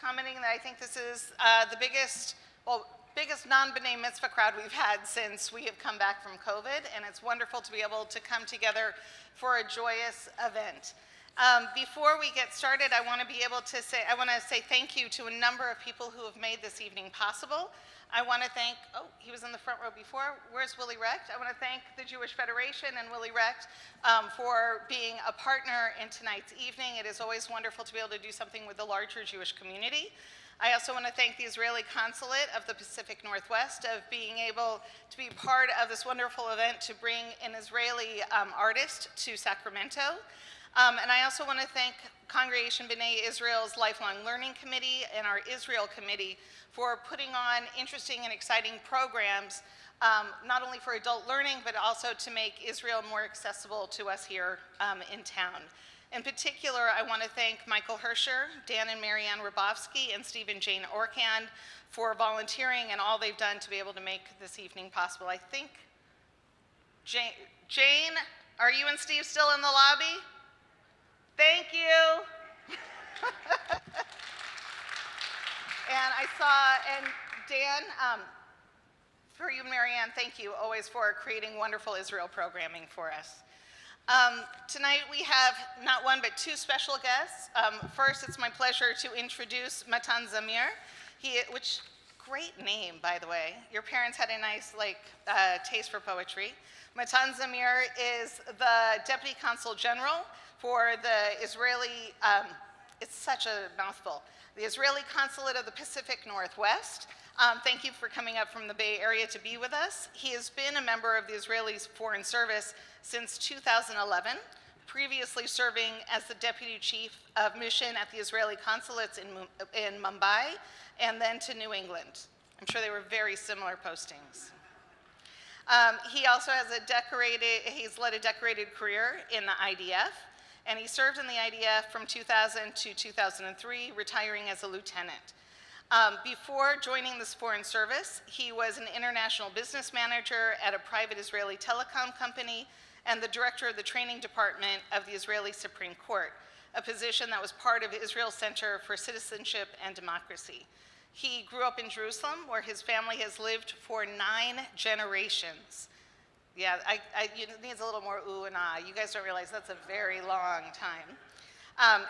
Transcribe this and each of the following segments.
commenting that I think this is the biggest non-B'nai Mitzvah crowd we've had since we have come back from COVID, and it's wonderful to be able to come together for a joyous event. Before we get started, I want to say thank you to a number of people who have made this evening possible. I want to thank, oh, he was in the front row before. Where's Willie Recht? I want to thank the Jewish Federation and Willie Recht for being a partner in tonight's evening. It is always wonderful to be able to do something with the larger Jewish community. I also want to thank the Israeli Consulate of the Pacific Northwest of being able to be part of this wonderful event to bring an Israeli artist to Sacramento. And I also want to thank Congregation B'nai Israel's Lifelong Learning Committee and our Israel Committee for putting on interesting and exciting programs, not only for adult learning, but also to make Israel more accessible to us here in town. In particular, I want to thank Michael Herscher, Dan and Marianne Rabovsky, and Steve and Jane Orkand for volunteering and all they've done to be able to make this evening possible. I think, Jane, are you and Steve still in the lobby? Thank you. And I saw, and Dan, for you, Marianne, thank you always for creating wonderful Israel programming for us. Tonight we have not one but two special guests. First, it's my pleasure to introduce Matan Zamir, which great name, by the way. Your parents had a nice taste for poetry. Matan Zamir is the Deputy Consul General for the Israeli, it's such a mouthful, the Israeli Consulate of the Pacific Northwest. Thank you for coming up from the Bay Area to be with us. He has been a member of the Israeli Foreign Service since 2011, previously serving as the Deputy Chief of Mission at the Israeli Consulates in Mumbai, and then to New England. I'm sure they were very similar postings. He also has he's led a decorated career in the IDF, and he served in the IDF from 2000 to 2003, retiring as a lieutenant. Before joining this foreign service, he was an international business manager at a private Israeli telecom company and the director of the training department of the Israeli Supreme Court, a position that was part of Israel's Center for Citizenship and Democracy. He grew up in Jerusalem, where his family has lived for 9 generations. Yeah, it needs a little more ooh and ah. You guys don't realize that's a very long time.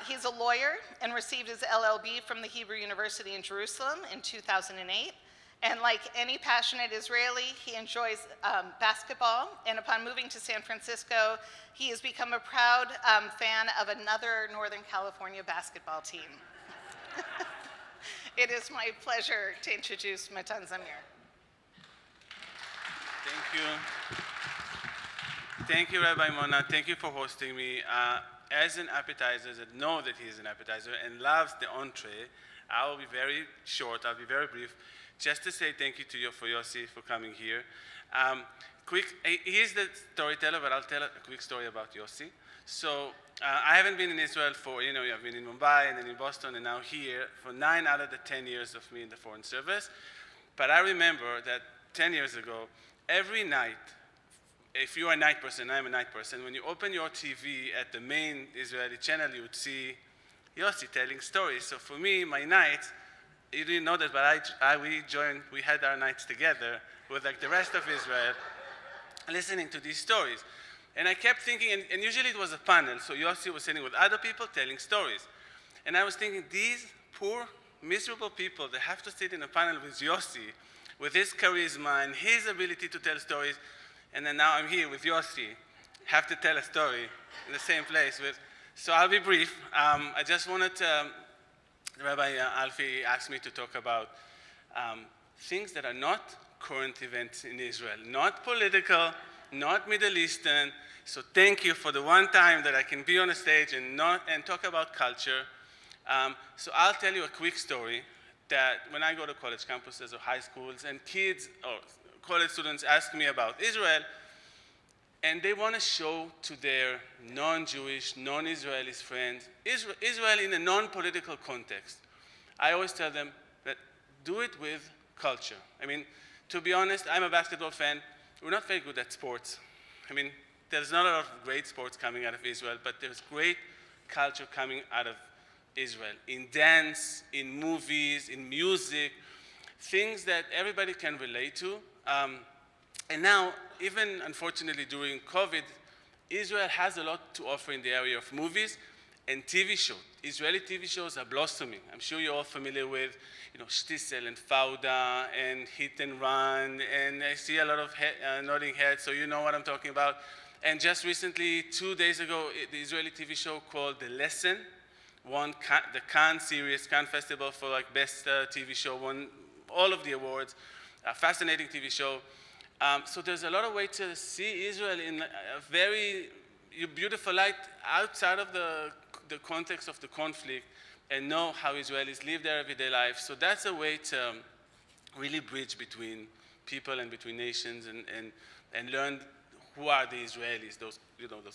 He's a lawyer and received his LLB from the Hebrew University in Jerusalem in 2008. And like any passionate Israeli, he enjoys basketball. And upon moving to San Francisco, he has become a proud fan of another Northern California basketball team. It is my pleasure to introduce Matan Zamir. Thank you. Thank you, Rabbi Mona. Thank you for hosting me. As an appetizer that knows that he is an appetizer and loves the entree, I will be very short, I'll be very brief, just to say thank you to you for Yossi for coming here. He's the storyteller, but I'll tell a quick story about Yossi. So I haven't been in Israel for, I've been in Mumbai and then in Boston and now here for 9 out of the 10 years of me in the Foreign Service. But I remember that 10 years ago, every night, if you're a night person, I'm a night person, when you open your TV at the main Israeli channel, you would see Yossi telling stories. So for me, my nights, you didn't know that, but we had our nights together with like the rest of Israel, listening to these stories. And I kept thinking, and usually it was a panel, so Yossi was sitting with other people telling stories. And I was thinking, these poor, miserable people, they have to sit in a panel with Yossi, with his charisma and his ability to tell stories. And then now I'm here with Yossi, have to tell a story in the same place. So I'll be brief. I just wanted to, Rabbi Alfi asked me to talk about things that are not current events in Israel, not political, not Middle Eastern. So thank you for the one time that I can be on a stage and talk about culture. So I'll tell you a quick story that when I go to college campuses or high schools and kids or college students ask me about Israel, and they want to show to their non-Jewish, non-Israeli friends, Israel in a non-political context. I always tell them that do it with culture. I mean, to be honest, I'm a basketball fan. We're not very good at sports. I mean, there's not a lot of great sports coming out of Israel, but there's great culture coming out of Israel, in dance, in movies, in music, things that everybody can relate to. And now, even unfortunately during COVID, Israel has a lot to offer in the area of movies and TV shows. Israeli TV shows are blossoming. I'm sure you're all familiar with, Shtisel and Fauda and Hit and Run, and I see a lot of nodding heads, so you know what I'm talking about. And just recently, 2 days ago, the Israeli TV show called The Lesson won the Cannes series, Cannes Festival for like best TV show, won all of the awards. A fascinating TV show. So there's a lot of ways to see Israel in a very beautiful light outside of the context of the conflict and know how Israelis live their everyday life. So that's a way to really bridge between people and between nations and learn who are the Israelis, those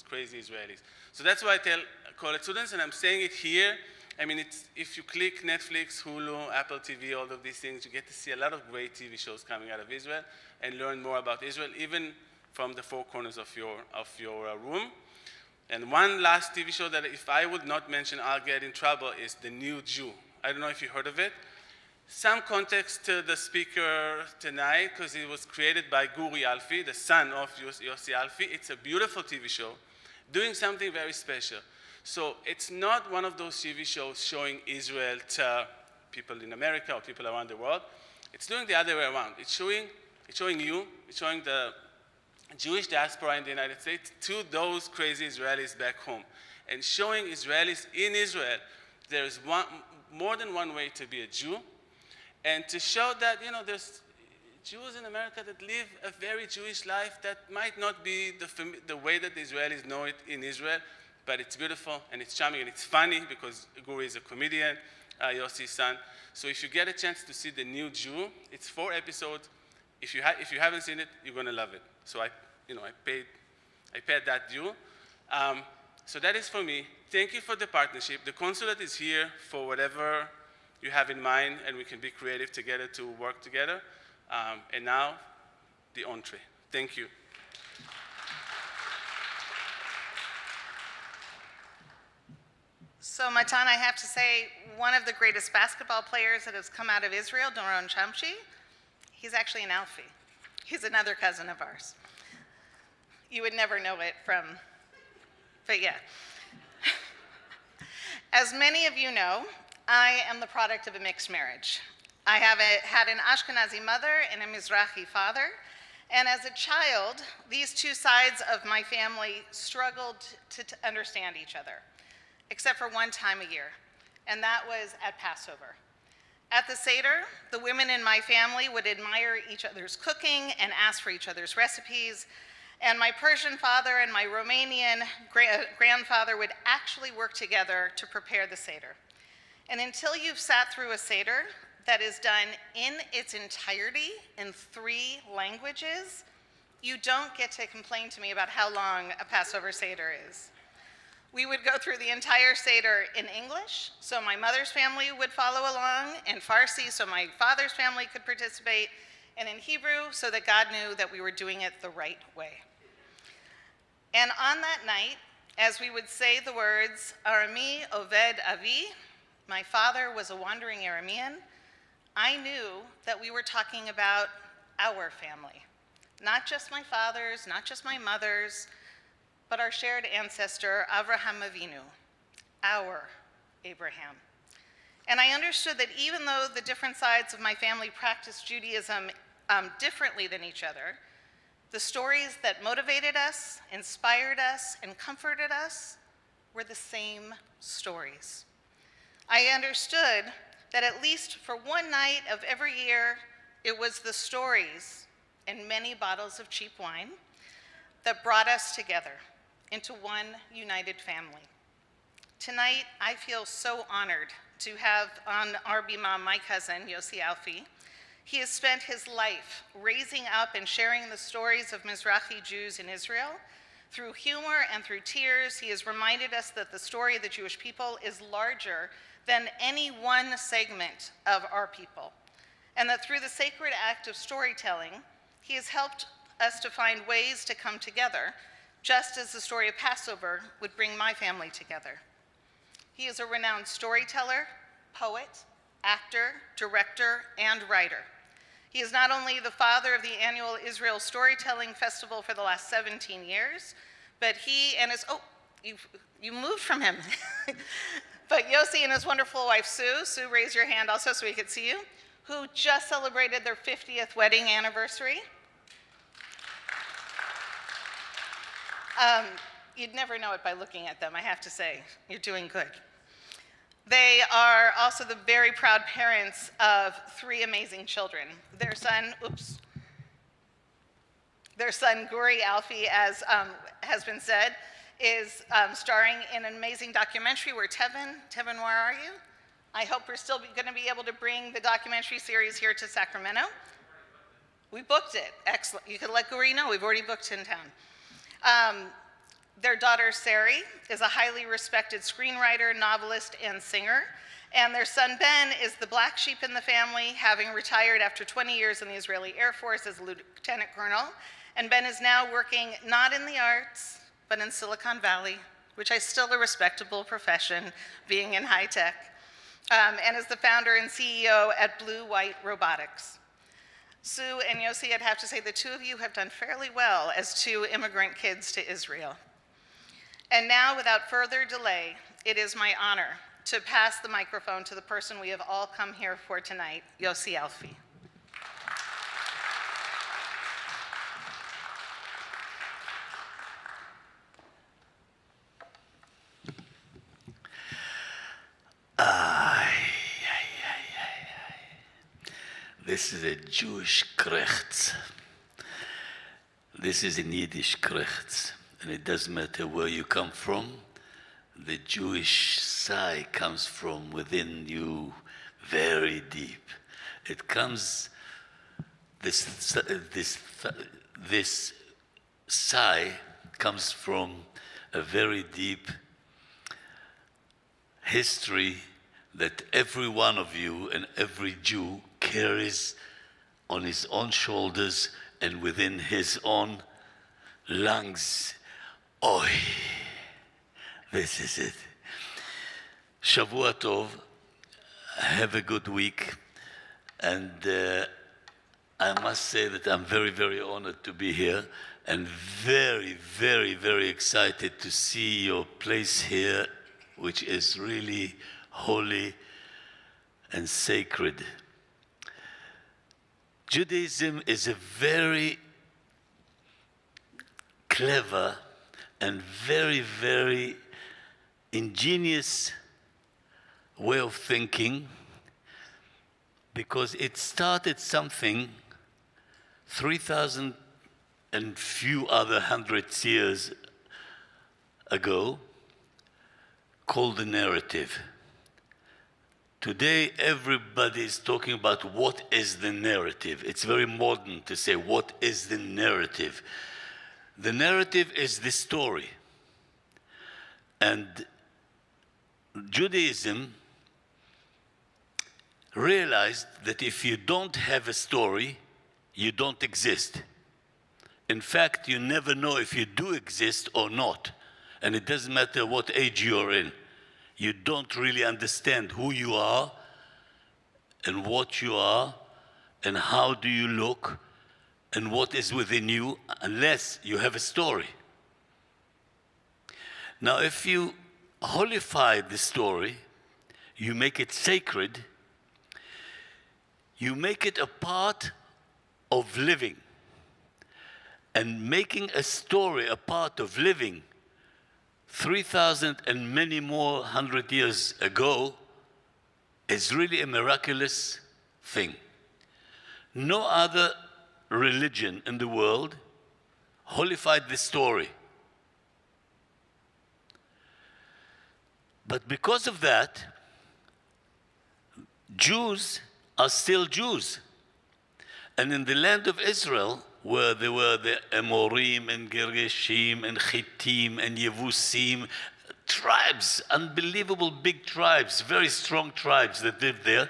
crazy Israelis. So that's why I call it students, and I'm saying it here. I mean, if you click Netflix, Hulu, Apple TV, all of these things, you get to see a lot of great TV shows coming out of Israel and learn more about Israel, even from the four corners of your room. And one last TV show that if I would not mention, I'll get in trouble, is The New Jew. I don't know if you heard of it. Some context to the speaker tonight, because it was created by Yossi Alfi, the son of Yossi Alfi. It's a beautiful TV show, doing something very special. So it's not one of those TV shows showing Israel to people in America or people around the world. It's doing the other way around. It's showing the Jewish diaspora in the United States to those crazy Israelis back home, and showing Israelis in Israel there's more than one way to be a Jew, and to show that there's Jews in America that live a very Jewish life that might not be the way that the Israelis know it in Israel, but it's beautiful and it's charming and it's funny because Guri is a comedian, Yossi's son. So if you get a chance to see The New Jew, it's 4 episodes. If you haven't seen it, you're gonna love it. So I paid that due. So that is for me. Thank you for the partnership. The consulate is here for whatever you have in mind, and we can be creative together to work together. And now, the Entree. Thank you. So Matan, I have to say, one of the greatest basketball players that has come out of Israel, Doron Shamshi, he's actually an Alfi. He's another cousin of ours. You would never know it but yeah. As many of you know, I am the product of a mixed marriage. I had an Ashkenazi mother and a Mizrahi father, and as a child, these two sides of my family struggled to understand each other, except for one time a year, and that was at Passover. At the Seder, the women in my family would admire each other's cooking and ask for each other's recipes, and my Persian father and my Romanian grandfather would actually work together to prepare the Seder. And until you've sat through a Seder that is done in its entirety in 3 languages, you don't get to complain to me about how long a Passover Seder is. We would go through the entire Seder in English, so my mother's family would follow along, in Farsi, so my father's family could participate, and in Hebrew, so that God knew that we were doing it the right way. And on that night, as we would say the words, Arami Oved Avi, my father was a wandering Aramean, I knew that we were talking about our family. Not just my father's, not just my mother's, but our shared ancestor, Avraham Avinu, our Abraham. And I understood that even though the different sides of my family practiced Judaism differently than each other, the stories that motivated us, inspired us, and comforted us were the same stories. I understood that at least for one night of every year, it was the stories and many bottles of cheap wine that brought us together into one united family. Tonight, I feel so honored to have on our bima my cousin, Yossi Alfi. He has spent his life raising up and sharing the stories of Mizrahi Jews in Israel. Through humor and through tears, he has reminded us that the story of the Jewish people is larger than any one segment of our people, and that through the sacred act of storytelling, he has helped us to find ways to come together, just as the story of Passover would bring my family together. He is a renowned storyteller, poet, actor, director, and writer. He is not only the father of the annual Israel Storytelling Festival for the last 17 years, but he and his, you moved from him. But Yossi and his wonderful wife, Sue, raise your hand also so we could see you, who just celebrated their 50th wedding anniversary. You'd never know it by looking at them, I have to say. You're doing good. They are also the very proud parents of 3 amazing children. Their son, Yossi Alfi, as has been said, is starring in an amazing documentary where Tevin, where are you? I hope we're still going to be able to bring the documentary series here to Sacramento. We booked it, excellent. You can let Guri know, we've already booked in town. Their daughter, Sari, is a highly respected screenwriter, novelist, and singer. And their son, Ben, is the black sheep in the family, having retired after 20 years in the Israeli Air Force as a lieutenant colonel. And Ben is now working not in the arts, but in Silicon Valley, which is still a respectable profession, being in high tech, and is the founder and CEO at Blue White Robotics. Sue and Yossi, I'd have to say the two of you have done fairly well as 2 immigrant kids to Israel. And now, without further delay, it is my honor to pass the microphone to the person we have all come here for tonight, Yossi Alfi. This is a Jewish krechts. This is in Yiddish krechts. And it doesn't matter where you come from. The Jewish sigh comes from within you very deep. It comes, this sigh comes from a very deep history that every one of you and every Jew carries on his own shoulders and within his own lungs. Oy, this is it. Shavua Tov, have a good week. And I must say that I'm very, very honored to be here and very, very, very excited to see your place here, which is really holy and sacred. Judaism is a very clever and very, very ingenious way of thinking, because it started something 3,000 and few other hundreds years ago called the narrative. Today, everybody is talking about what is the narrative. It's very modern to say, what is the narrative? The narrative is the story. And Judaism realized that if you don't have a story, you don't exist. In fact, you never know if you do exist or not. And it doesn't matter what age you're in. You don't really understand who you are and what you are and how do you look and what is within you unless you have a story. Now, if you holify the story, you make it sacred, you make it a part of living. And making a story a part of living 3,000 and many more hundred years ago is really a miraculous thing. No other religion in the world holified this story. But because of that, Jews are still Jews. And in the land of Israel, where there were the Amorim and Girgashim and Chittim and Yevusim, tribes, unbelievable big tribes, very strong tribes that lived there,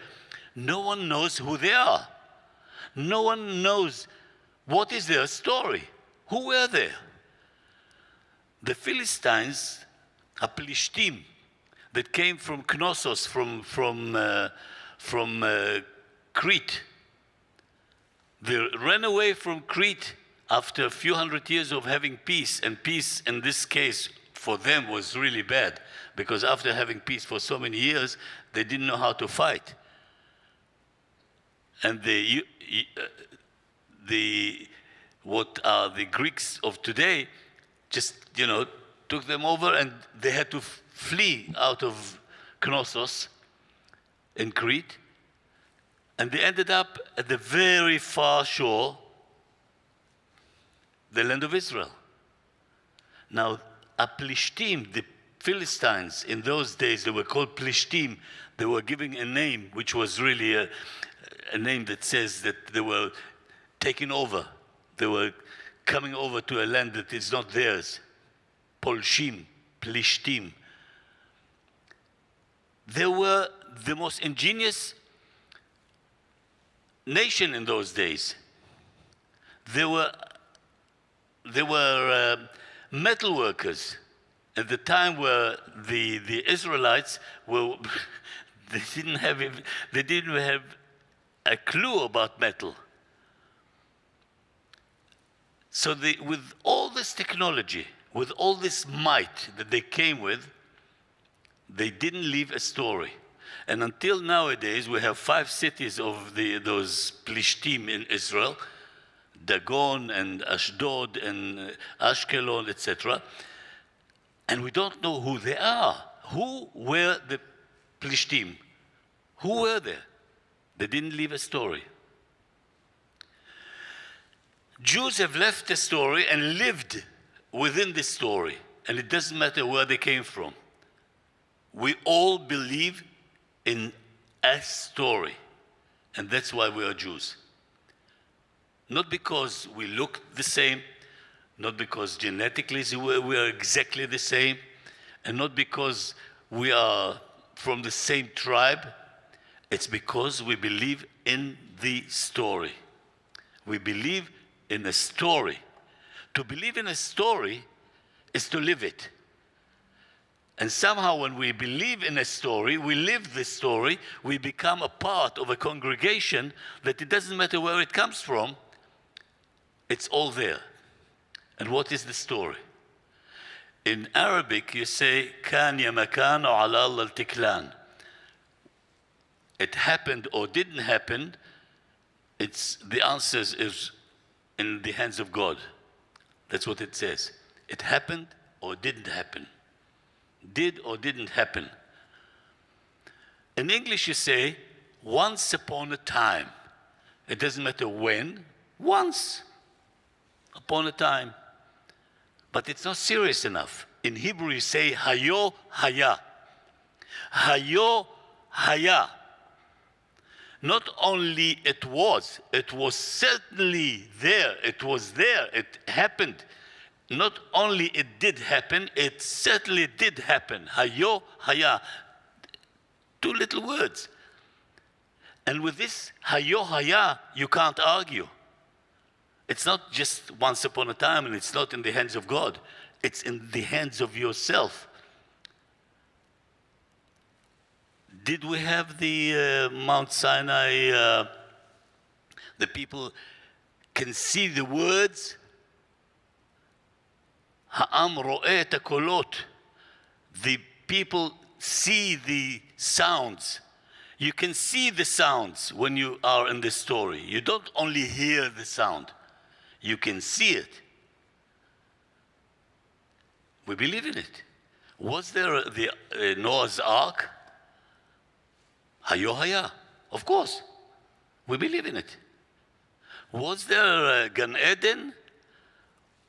no one knows who they are. No one knows what is their story. Who were there? The Philistines, Pelishtim, that came from Knossos, from Crete. They ran away from Crete after a few hundred years of having peace, and peace in this case for them was really bad, because after having peace for so many years, they didn't know how to fight. And what are the Greeks of today just, took them over, and they had to flee out of Knossos in Crete, and they ended up at the very far shore, the land of Israel. Now, Plishtim, the Philistines, in those days they were called Plishtim. They were giving a name which was really a name that says that they were taking over. They were coming over to a land that is not theirs. Polshim, Plishtim. They were the most ingenious nation in those days. They were metal workers at the time where the Israelites were. They didn't have a clue about metal. So with all this technology, with all this might that they came with, they didn't leave a story. And until nowadays, we have 5 cities of those Plishtim in Israel, Dagon and Ashdod and Ashkelon, etc. And we don't know who they are. Who were the Plishtim? Who were they? They didn't leave a story. Jews have left the story and lived within the story. And it doesn't matter where they came from. We all believe in a story. And that's why we are Jews. Not because we look the same, not because genetically we are exactly the same, and not because we are from the same tribe. It's because we believe in the story. We believe in a story. To believe in a story is to live it. And somehow when we believe in a story, we live this story, we become a part of a congregation that it doesn't matter where it comes from, it's all there. And what is the story? In Arabic, you say, "Kan ya makan o ala Allah al-tiklan." It happened or didn't happen, the answer is in the hands of God. That's what it says. It happened or didn't happen. Did or didn't happen. In English, you say, once upon a time. It doesn't matter when, once upon a time. But it's not serious enough. In Hebrew, you say, hayo haya. Hayo haya. Not only it was certainly there. It was there, it happened. Not only it did happen, it certainly did happen. Hayo haya. 2 little words. And with this hayo haya, you can't argue. It's not just once upon a time, and it's not in the hands of God. It's in the hands of yourself. Did we have the Mount Sinai, the people can see the words? Ha'am ro'eh et hakolot. The people see the sounds. You can see the sounds when you are in the story. You don't only hear the sound. You can see it. We believe in it. Was there the Noah's Ark? Hayo haya. Of course. We believe in it. Was there Gan Eden?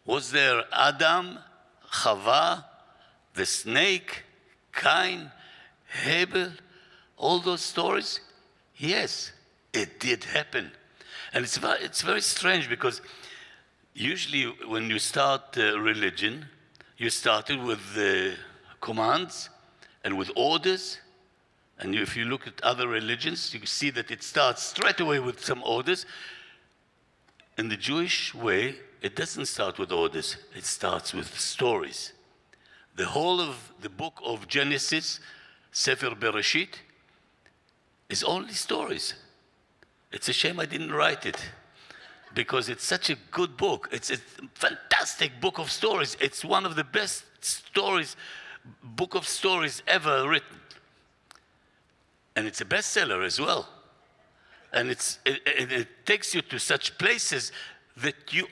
Was there Adam, Chava, the snake, Cain, Abel, all those stories? Yes, it did happen. And it's very strange because usually when you start religion, you started with commands and with orders. And if you look at other religions, you see that it starts straight away with some orders. In the Jewish way, it doesn't start with orders. It starts with stories. The whole of the book of Genesis Sefer Bereshit, is only stories. It's a shame I didn't write it, because it's such a good book. It's a fantastic book of stories. It's one of the best book of stories ever written. And it's a bestseller as well. And it takes you to such places that you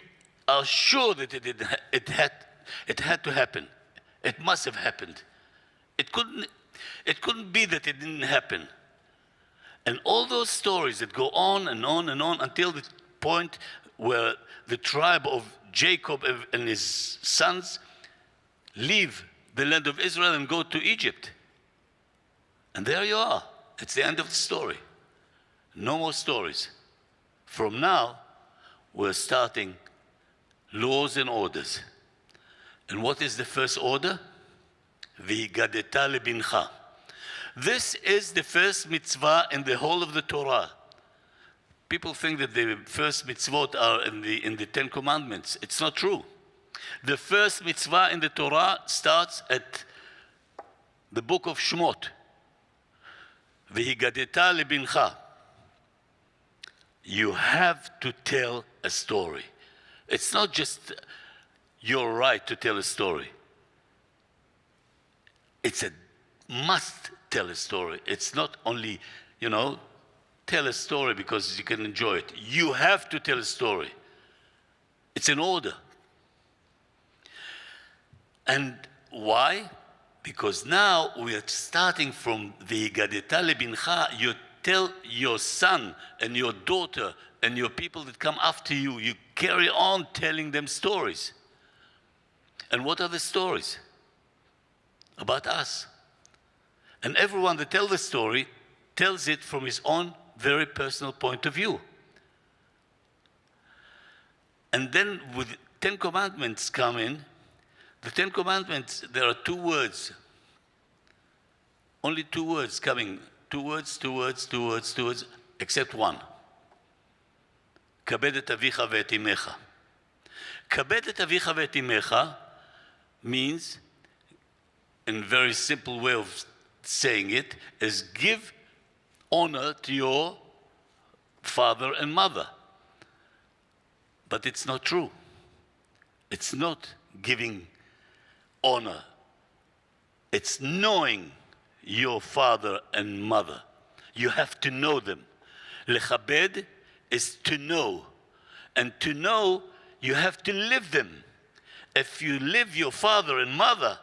are sure that it had to happen. It must have happened. It couldn't be that it didn't happen. And all those stories that go on and on and on until the point where the tribe of Jacob and his sons leave the land of Israel and go to Egypt. And there you are. It's the end of the story. No more stories. From now, we're starting laws and orders. And what is the first order? V'higadeta lebincha. This is the first mitzvah in the whole of the Torah. People think that the first mitzvot are in the Ten Commandments. It's not true. The first mitzvah in the Torah starts at the book of Shmot. V'higadeta lebincha. You have to tell a story. It's not just your right to tell a story. It's a must tell a story. It's not only, tell a story because you can enjoy it. You have to tell a story. It's an order. And why? Because now we are starting from the Gadeta lebincha. You tell your son and your daughter and your people that come after you, you carry on telling them stories. And what are the stories? About us. And everyone that tells the story tells it from his own very personal point of view. And then with Ten Commandments come in. The Ten Commandments, there are 2 words. Only 2 words coming. 2 words, 2 words, 2 words, 2 words, except one. Kabed et avicha ve'et imecha. Kabed et avicha ve'et imecha means, in a very simple way of saying it, is give honor to your father and mother. But it's not true. It's not giving honor. It's knowing your father and mother. You have to know them. Lechabed is to know. And to know, you have to live them. If you live your father and mother,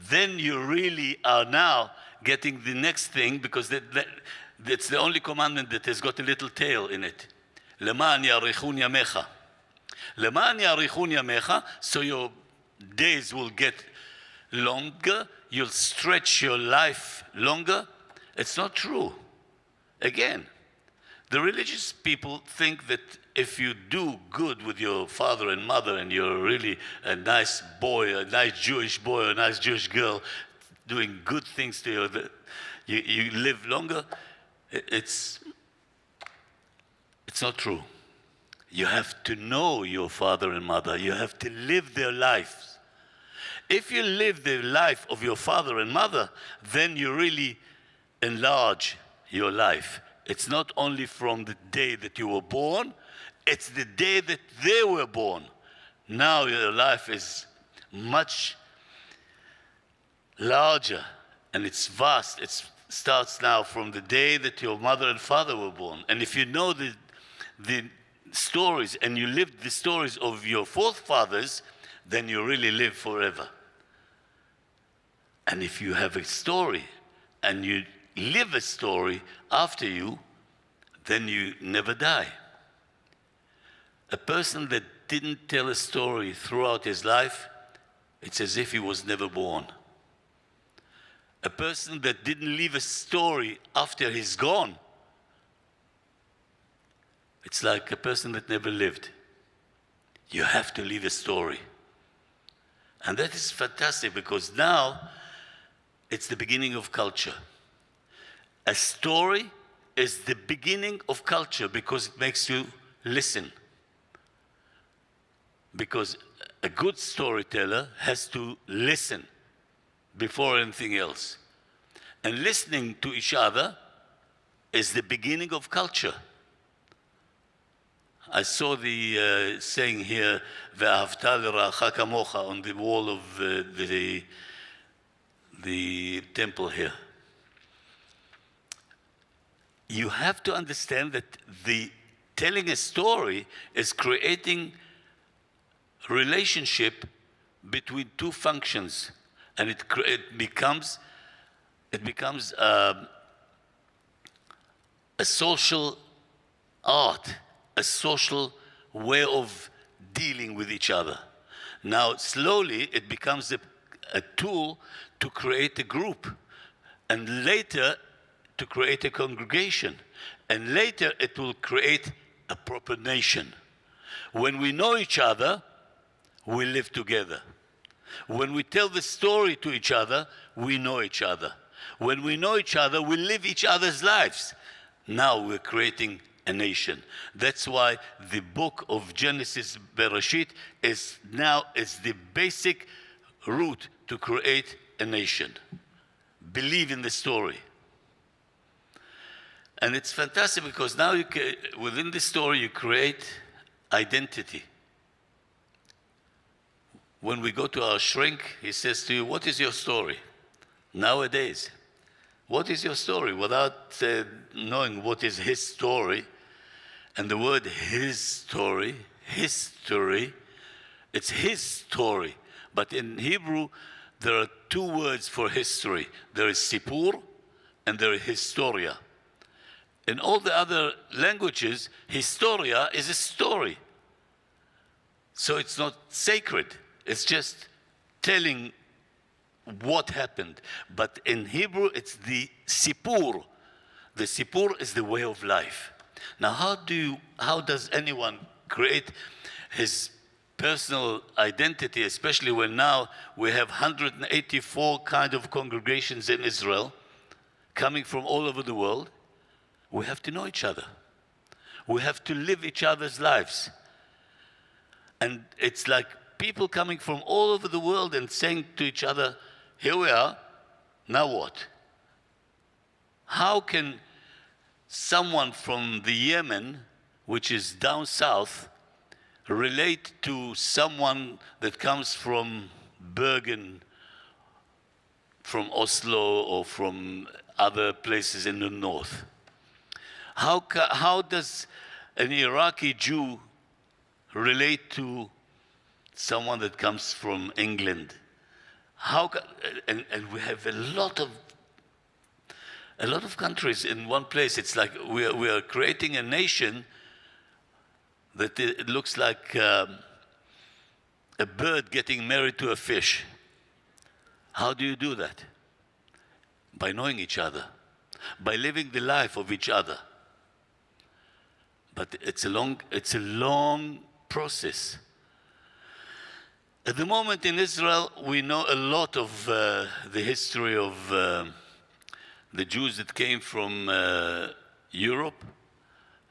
then you really are now getting the next thing, because that's the only commandment that has got a little tail in it. Leman yarichun yamecha. Leman yarichun yamecha, so your days will get longer, you'll stretch your life longer. It's not true. Again, the religious people think that if you do good with your father and mother and you're really a nice boy, a nice Jewish boy, a nice Jewish girl, doing good things to you live longer. It's not true. You have to know your father and mother. You have to live their lives. If you live the life of your father and mother, then you really enlarge your life. It's not only from the day that you were born, it's the day that they were born. Now your life is much larger and it's vast. It starts now from the day that your mother and father were born. And if you know the stories and you live the stories of your forefathers, then you really live forever. And if you have a story and you live a story after you, then you never die. A person that didn't tell a story throughout his life, it's as if he was never born. A person that didn't leave a story after he's gone, it's like a person that never lived. You have to leave a story. And that is fantastic, because now it's the beginning of culture. A story is the beginning of culture because it makes you listen. Because a good storyteller has to listen before anything else. And listening to each other is the beginning of culture. I saw the saying here, "Ve'ahavta l'ra'acha kamocha," on the wall of the temple here. You have to understand that telling a story is creating relationship between two functions, and it becomes a social art, a social way of dealing with each other. Now, slowly, it becomes a tool to create a group, and later to create a congregation, and later it will create a proper nation. When we know each other, we live together. When we tell the story to each other, we know each other. When we know each other, we live each other's lives. Now we're creating a nation. That's why the book of Genesis, Bereshit, is the basic route to create a nation. Believe in the story. And it's fantastic because now within the story you create identity. When we go to our shrink, he says to you, "What is your story?" Nowadays, what is your story? Without knowing what is his story, and the word his story, history, it's his story. But in Hebrew, there are two words for history. There is sipur and there is historia. In all the other languages, historia is a story. So it's not sacred. It's just telling what happened. But in Hebrew, it's the sipur. The sipur is the way of life. Now, how does anyone create his personal identity, especially when now we have 184 kind of congregations in Israel coming from all over the world? We have to know each other. We have to live each other's lives. And it's like people coming from all over the world and saying to each other, "Here we are, now what?" How can someone from the Yemen, which is down south, relate to someone that comes from Bergen, from Oslo, or from other places in the north? How does an Iraqi Jew relate to someone that comes from England? And we have a lot of countries in one place. It's like we are creating a nation that it looks like a bird getting married to a fish. How do you do that? By knowing each other, by living the life of each other. But it's a long process. At the moment in Israel, we know a lot of the history of the Jews that came from Europe,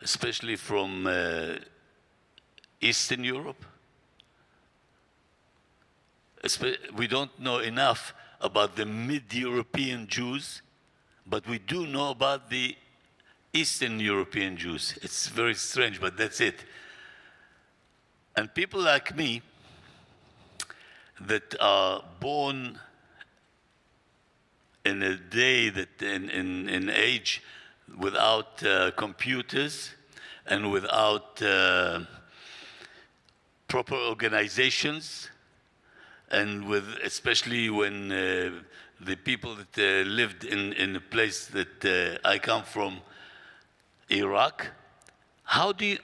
especially from Eastern Europe. We don't know enough about the mid-European Jews, but we do know about the Eastern European Jews. It's very strange, but that's it. And people like me that are born in a day that in age without computers and without proper organizations, and with especially when the people that lived in a place that I come from, Iraq, how do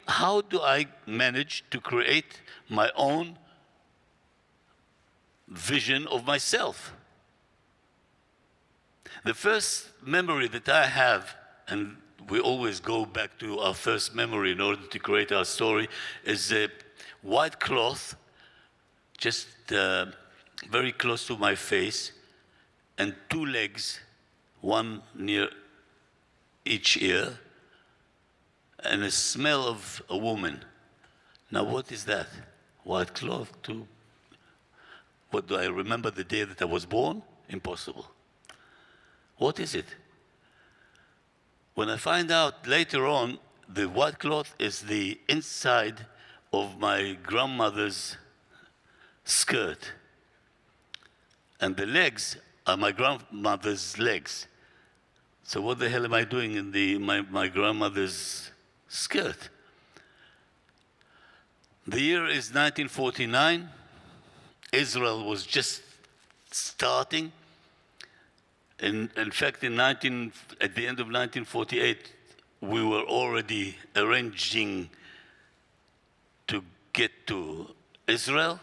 I manage to create my own vision of myself? The first memory that I have, and we always go back to our first memory in order to create our story, is a white cloth, just very close to my face, and two legs, one near each ear, and a smell of a woman. Now, what is that? White cloth, what do I remember the day that I was born? Impossible. What is it? When I find out later on, the white cloth is the inside of my grandmother's skirt. And the legs are my grandmother's legs. So what the hell am I doing in my grandmother's skirt? The year is 1949. Israel was just starting. In fact, at the end of 1948, we were already arranging to get to Israel.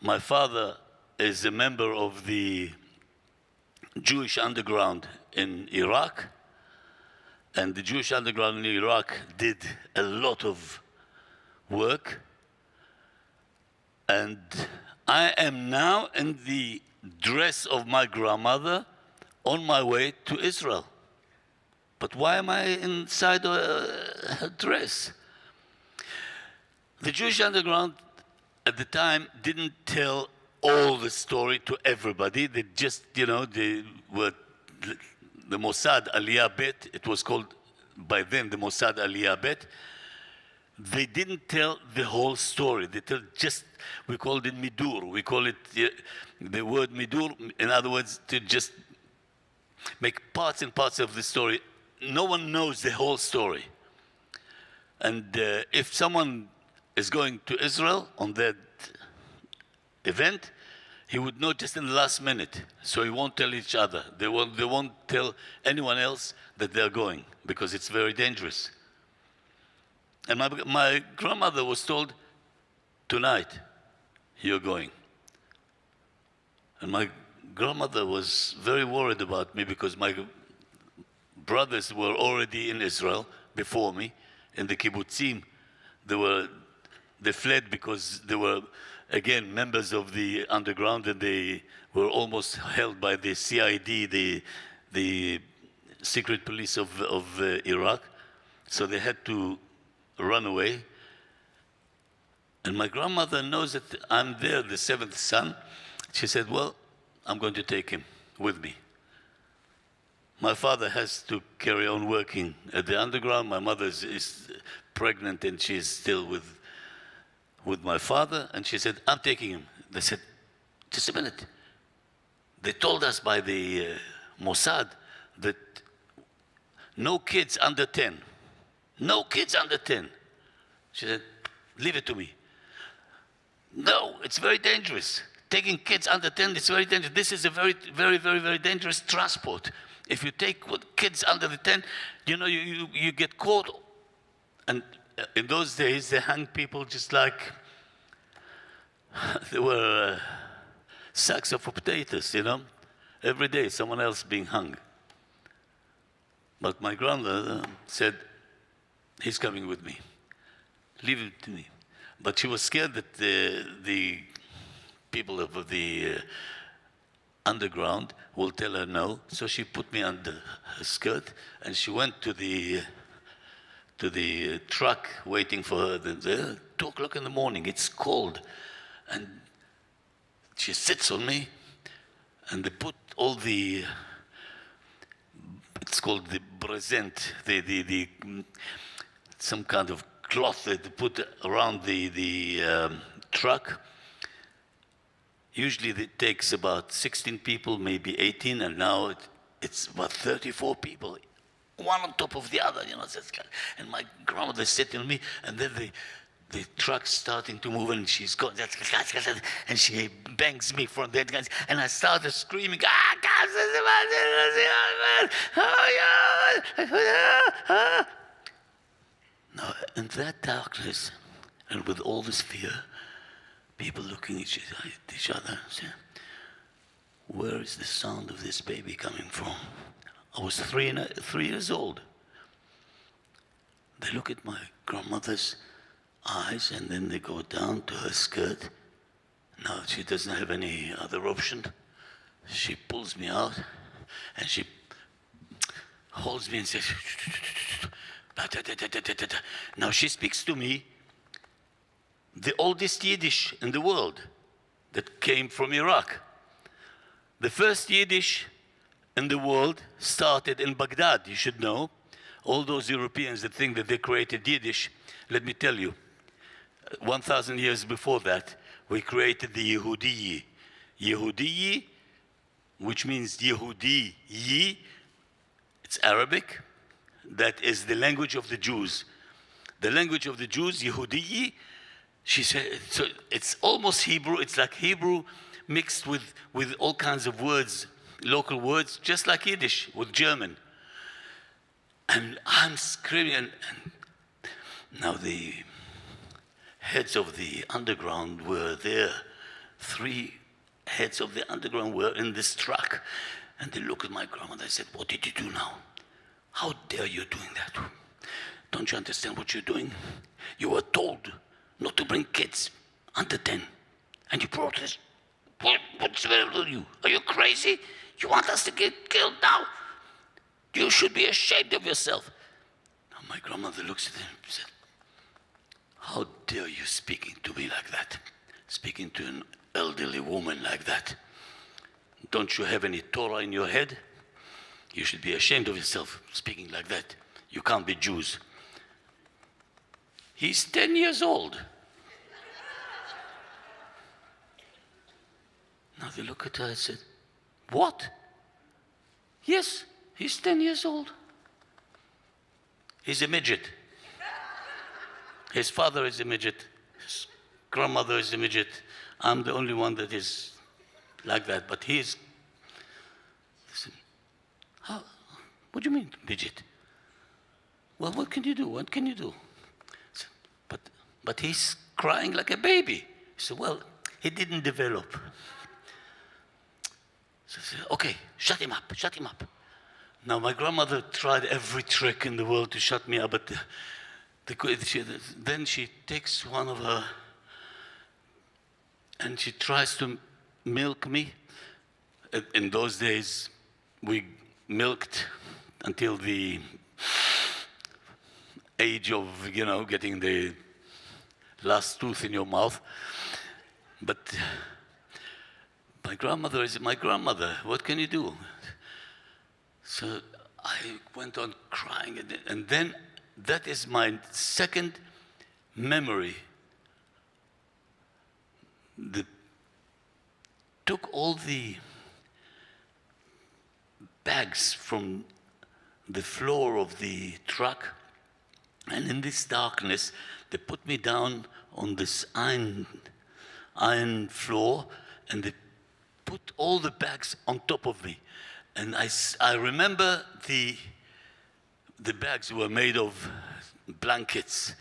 My father is a member of the Jewish underground in Iraq. And the Jewish underground in Iraq did a lot of work. And I am now in the dress of my grandmother on my way to Israel. But why am I inside her dress? The Jewish underground at the time didn't tell all the story to everybody. They just, they were the Mossad Aliyah Bet. It was called by then the Mossad Aliyah Bet. They didn't tell the whole story. They tell we called it midur. We call it the word midur, in other words, to just make parts and parts of the story. No one knows the whole story. And if someone is going to Israel on that event, he would know just in the last minute. So he won't tell each other. They won't tell anyone else that they're going, because it's very dangerous. And my grandmother was told, tonight, you're going. And my grandmother was very worried about me, because my brothers were already in Israel before me, in the kibbutzim. They fled because they were, again, members of the underground, and they were almost held by the CID, the secret police of Iraq. So they had to run away. And my grandmother knows that I'm there, the seventh son. She said, well, I'm going to take him with me. My father has to carry on working at the underground. My mother is pregnant, and she's still with my father. And she said, I'm taking him. They said, just a minute. They told us by the Mossad that no kids under 10. No kids under 10. She said, leave it to me. No, it's very dangerous. Taking kids under 10 is very dangerous. This is a very, very, very, very dangerous transport. If you take kids under the 10, you get caught. And in those days, they hung people just like they were sacks of potatoes, Every day, someone else being hung. But my grandmother said, he's coming with me. Leave it to me. But she was scared that the people of the underground will tell her no. So she put me under her skirt, and she went to the truck waiting for her. 2 o'clock in the morning, it's cold. And she sits on me, and they put all the, it's called the brezent, some kind of cloth that they put around the truck. Usually it takes about 16 people, maybe 18, and now it's about 34 people, one on top of the other, And my grandmother is sitting on me, and then the truck's starting to move, and she's going, and she bangs me from that, and I started screaming, Now, in that darkness, and with all this fear, people looking at each other, say, where is the sound of this baby coming from? I was 3 years old. They look at my grandmother's eyes, and then they go down to her skirt. Now she doesn't have any other option. She pulls me out, and she holds me and says, now she speaks to me the oldest Yiddish in the world that came from Iraq. The first Yiddish in the world started in Baghdad, you should know. All those Europeans that think that they created Yiddish, let me tell you, 1,000 years before that, we created the Yehudi. Yehudi, which means Yehudi, Yi, it's Arabic. That is the language of the Jews. The language of the Jews, Yehudi, she said, so it's almost Hebrew. It's like Hebrew mixed with all kinds of words, local words, just like Yiddish with German. And I'm screaming, and now the heads of the underground were there. 3 heads of the underground were in this truck. And they looked at my grandmother and said, what did you do now? How dare you doing that? Don't you understand what you're doing? You were told not to bring kids under 10. And you brought this. What's the matter with you? Are you crazy? You want us to get killed now? You should be ashamed of yourself. Now my grandmother looks at him and said, how dare you speaking to me like that? Speaking to an elderly woman like that. Don't you have any Torah in your head? You should be ashamed of yourself speaking like that. You can't be Jews. He's 10 years old. Now they look at her and said, what? Yes, he's 10 years old. He's a midget. His father is a midget. His grandmother is a midget. I'm the only one that is like that, but he's... How? What do you mean, midget? Well, what can you do? What can you do? But he's crying like a baby. He said, well, he didn't develop. So I said, okay, shut him up, shut him up. Now, my grandmother tried every trick in the world to shut me up, but then she takes one of her and she tries to milk me. In those days, we milked until the age of, getting the last tooth in your mouth. But my grandmother is my grandmother. What can you do? So I went on crying, and then that is my second memory. Took all the bags from the floor of the truck, and in this darkness, they put me down on this iron floor, and they put all the bags on top of me. And I remember the bags were made of blankets,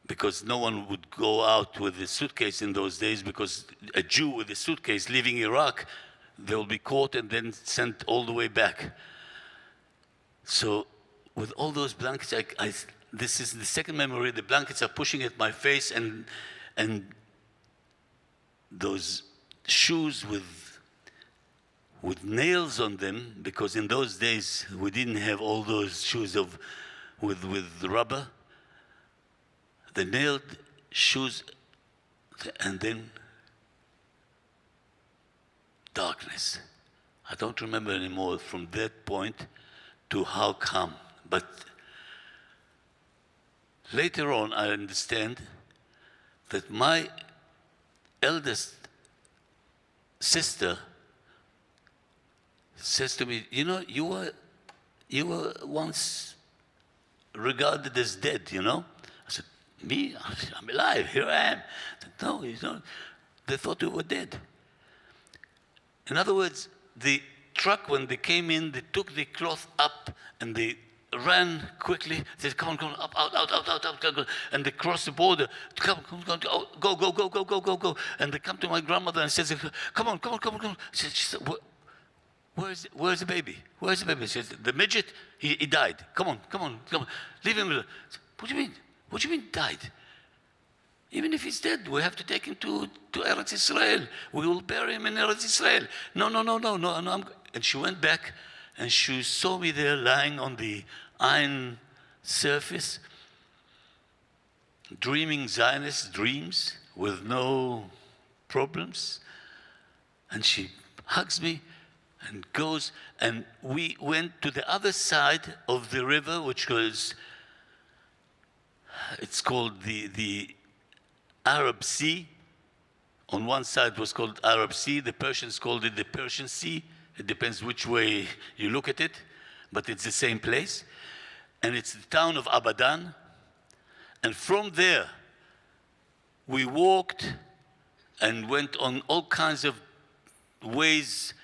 because no one would go out with a suitcase in those days, because a Jew with a suitcase leaving Iraq, they'll be caught and then sent all the way back. So with all those blankets, this is the second memory. The blankets are pushing at my face, and those shoes with nails on them, because in those days we didn't have all those shoes with rubber. The nailed shoes, and then darkness. I don't remember anymore from that point to how come. But later on, I understand that my eldest sister says to me, you were once regarded as dead, I said, me? I'm alive, here I am. I said, no, they thought we were dead. In other words, the truck, when they came in, they took the cloth up and they ran quickly. They said, come on, up, out. And they crossed the border. Come, go. And they come to my grandmother and says, come on. She said, where's the baby? Where's the baby? She said, the midget, he died. Come on. Leave him alone. What do you mean? What do you mean died? Even if he's dead, we have to take him to Eretz Israel. We will bury him in Eretz Israel. No. And she went back, and she saw me there lying on the iron surface, dreaming Zionist dreams with no problems. And she hugs me, and goes, and we went to the other side of the river, which was, it's called the Arab Sea. On one side was called Arab Sea. The Persians called it the Persian Sea. It depends which way you look at it, but it's the same place. And it's the town of Abadan. And from there, we walked and went on all kinds of ways,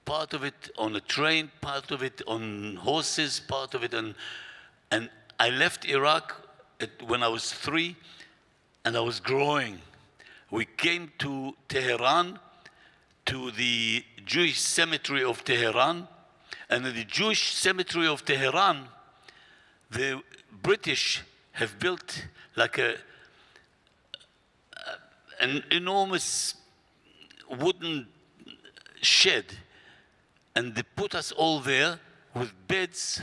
part of it on a train, part of it on horses, part of it on... And I left Iraq when I was 3, and I was growing. We came to Tehran, to the Jewish cemetery of Tehran, and in the Jewish cemetery of Tehran, the British have built like an enormous wooden shed, and they put us all there with beds,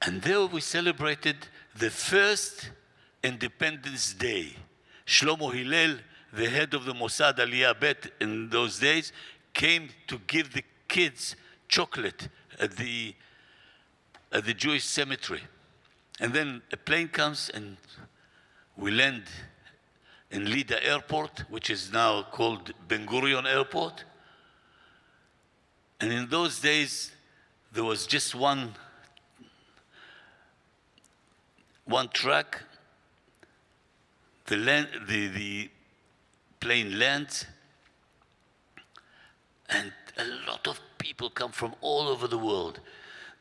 and there we celebrated the first Independence Day. Shlomo Hillel, the head of the Mossad Aliyah Bet in those days, came to give the kids chocolate at the Jewish cemetery. And then a plane comes and we land in Lida Airport, which is now called Ben Gurion Airport. And in those days, there was just one track. The plane lands, and a lot of people come from all over the world.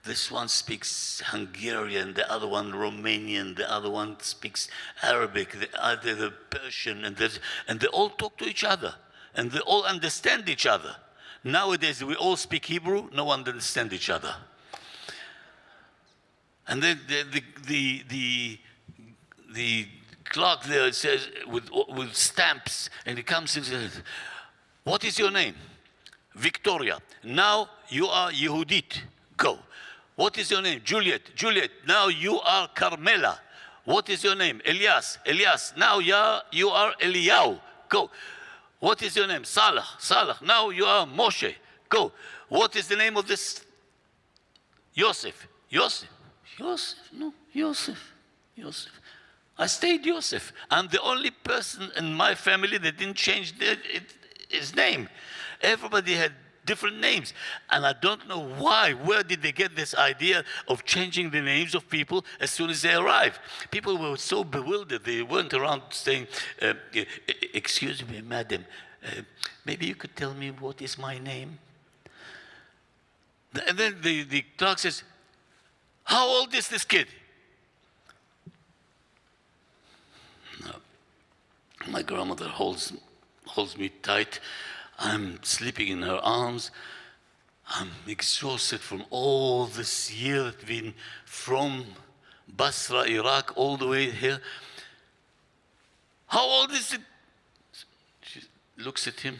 This one speaks Hungarian, the other one Romanian, the other one speaks Arabic, the other the Persian, and they all talk to each other, and they all understand each other. Nowadays, we all speak Hebrew, no one understands each other. And then the clerk there says, with stamps, and he comes and says, "What is your name?" "Victoria." "Now you are Yehudit. Go." "What is your name?" "Juliet." "Juliet." "Now you are Carmela." "What is your name?" "Elias." "Elias." "Now you are Eliyahu. Go." "What is your name?" "Salah." "Salah." "Now you are Moshe. Go." "What is the name of this?" "Yosef." "Yosef." "Yosef." "No, Yosef. Yosef." I stayed Yosef. I'm the only person in my family that didn't change his name. Everybody had different names. And I don't know why. Where did they get this idea of changing the names of people as soon as they arrive? People were so bewildered. They went around saying, "Excuse me, madam, maybe you could tell me what is my name?" And then the clerk says, "How old is this kid?" My grandmother holds me tight. I'm sleeping in her arms. I'm exhausted from all this year that I've been from Basra, Iraq, all the way here. "How old is it?" She looks at him,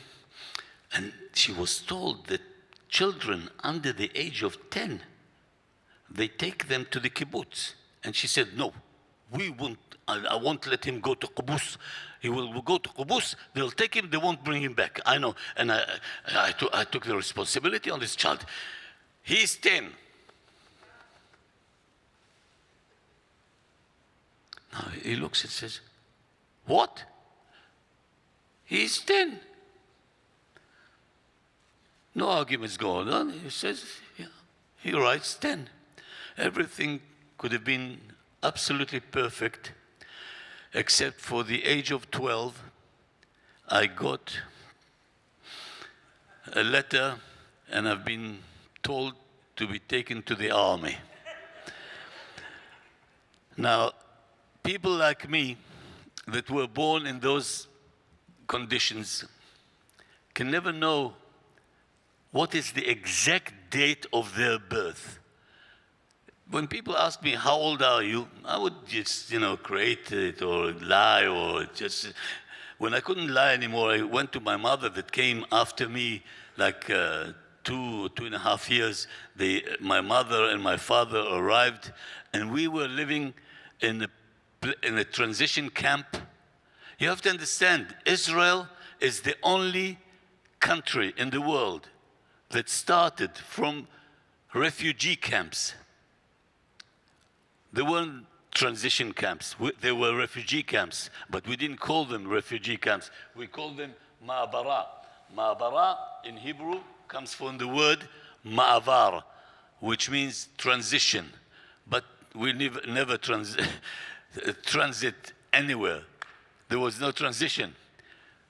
and she was told that children under the age of 10, they take them to the kibbutz. And she said, "No, we won't. I won't let him go to kibbutz. He will go to kibbutz. They'll take him. They won't bring him back." I know. And I took the responsibility on this child. He's 10. Now he looks and says, "What? He's 10. No arguments going on. He says, yeah. He writes 10. Everything could have been absolutely perfect, except for the age of 12, I got a letter, and I've been told to be taken to the army. Now, people like me that were born in those conditions can never know what is the exact date of their birth. When people ask me, "How old are you?" I would just, create it or lie, or just... When I couldn't lie anymore, I went to my mother that came after me, like 2.5 years. My mother and my father arrived, and we were living in a transition camp. You have to understand, Israel is the only country in the world that started from refugee camps. They weren't transition camps. They were refugee camps, but we didn't call them refugee camps. We called them ma'abara. Ma'abara in Hebrew comes from the word ma'avar, which means transition. But we never transit anywhere. There was no transition.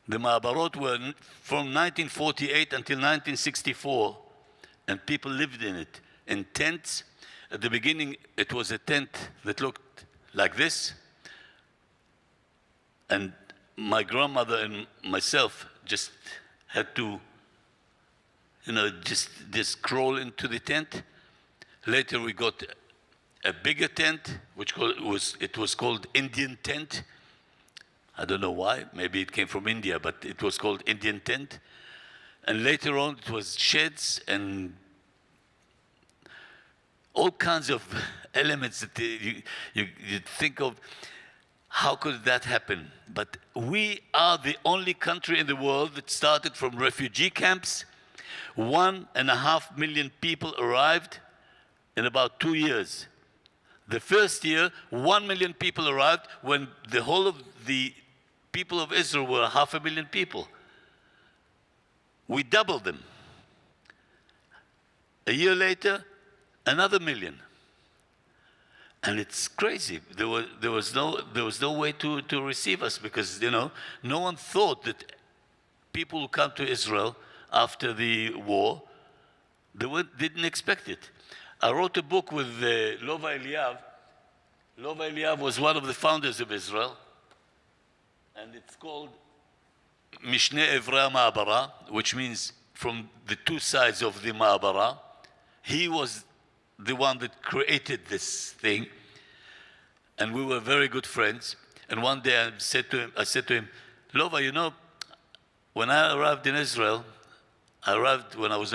The ma'abarot were from 1948 until 1964, and people lived in it, in tents. At the beginning, it was a tent that looked like this, and my grandmother and myself just had to, just crawl into the tent. Later, we got a bigger tent, which was called Indian tent. I don't know why. Maybe it came from India, but it was called Indian tent. And later on, it was sheds and all kinds of elements that you think of. How could that happen? But we are the only country in the world that started from refugee camps. 1.5 million people arrived in about 2 years. The first year, 1 million people arrived when the whole of the people of Israel were 500,000 people. We doubled them. A year later, another million. And it's crazy. There was no way to receive us because, no one thought that people who come to Israel after the war, didn't expect it. I wrote a book with Lova Eliav. Lova Eliav was one of the founders of Israel, and it's called Mishne Evra Ma'abara, which means from the two sides of the Ma'abara. He was the one that created this thing, and we were very good friends. And one day I said to him, Lova, when I arrived in Israel, I arrived when I was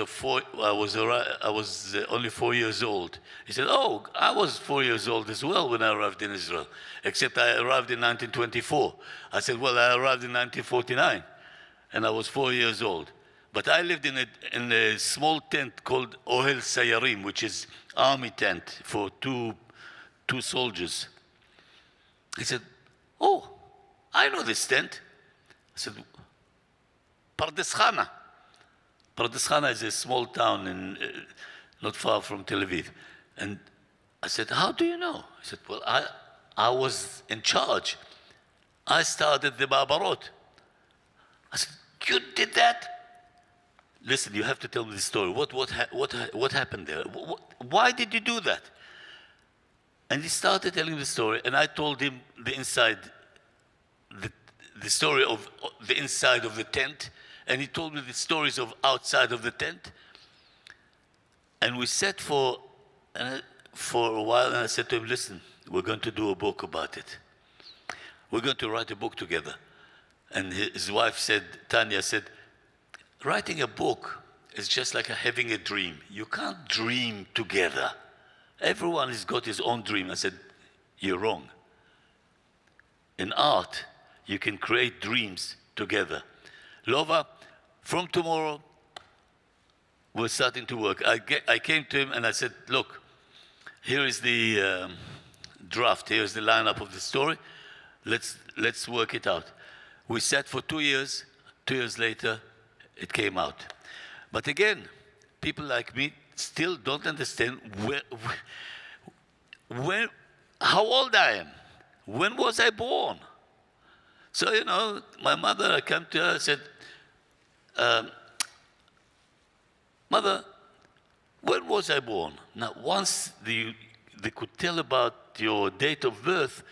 only 4 years old. He said, oh, I was 4 years old as well when I arrived in Israel, except I arrived in 1924. I said, well, I arrived in 1949, and I was 4 years old. But I lived in a small tent called Ohel Sayarim, which is army tent for two soldiers. He said, oh, I know this tent. I said, Pardes Chana. Pardes Chana is a small town not far from Tel Aviv. And I said, how do you know? He said, well, I was in charge. I started the Ma'abarot. I said, you did that? Listen, you have to tell me the story. What happened there? Why did you do that? And he started telling the story, and I told him the story of the inside of the tent, and he told me the stories of outside of the tent. And we sat for a while, and I said to him, listen, we're going to do a book about it. We're going to write a book together. And his wife said, Tanya said, writing a book is just like having a dream. You can't dream together. Everyone has got his own dream. I said, you're wrong. In art, you can create dreams together. Lova, from tomorrow, we're starting to work. I came to him and I said, look, here is the draft. Here's the lineup of the story. Let's work it out. We sat for 2 years. 2 years later, it came out. But again, people like me still don't understand how old I am. When was I born? So, my mother, I came to her and said, Mother, when was I born? Now, once they could tell about your date of birth,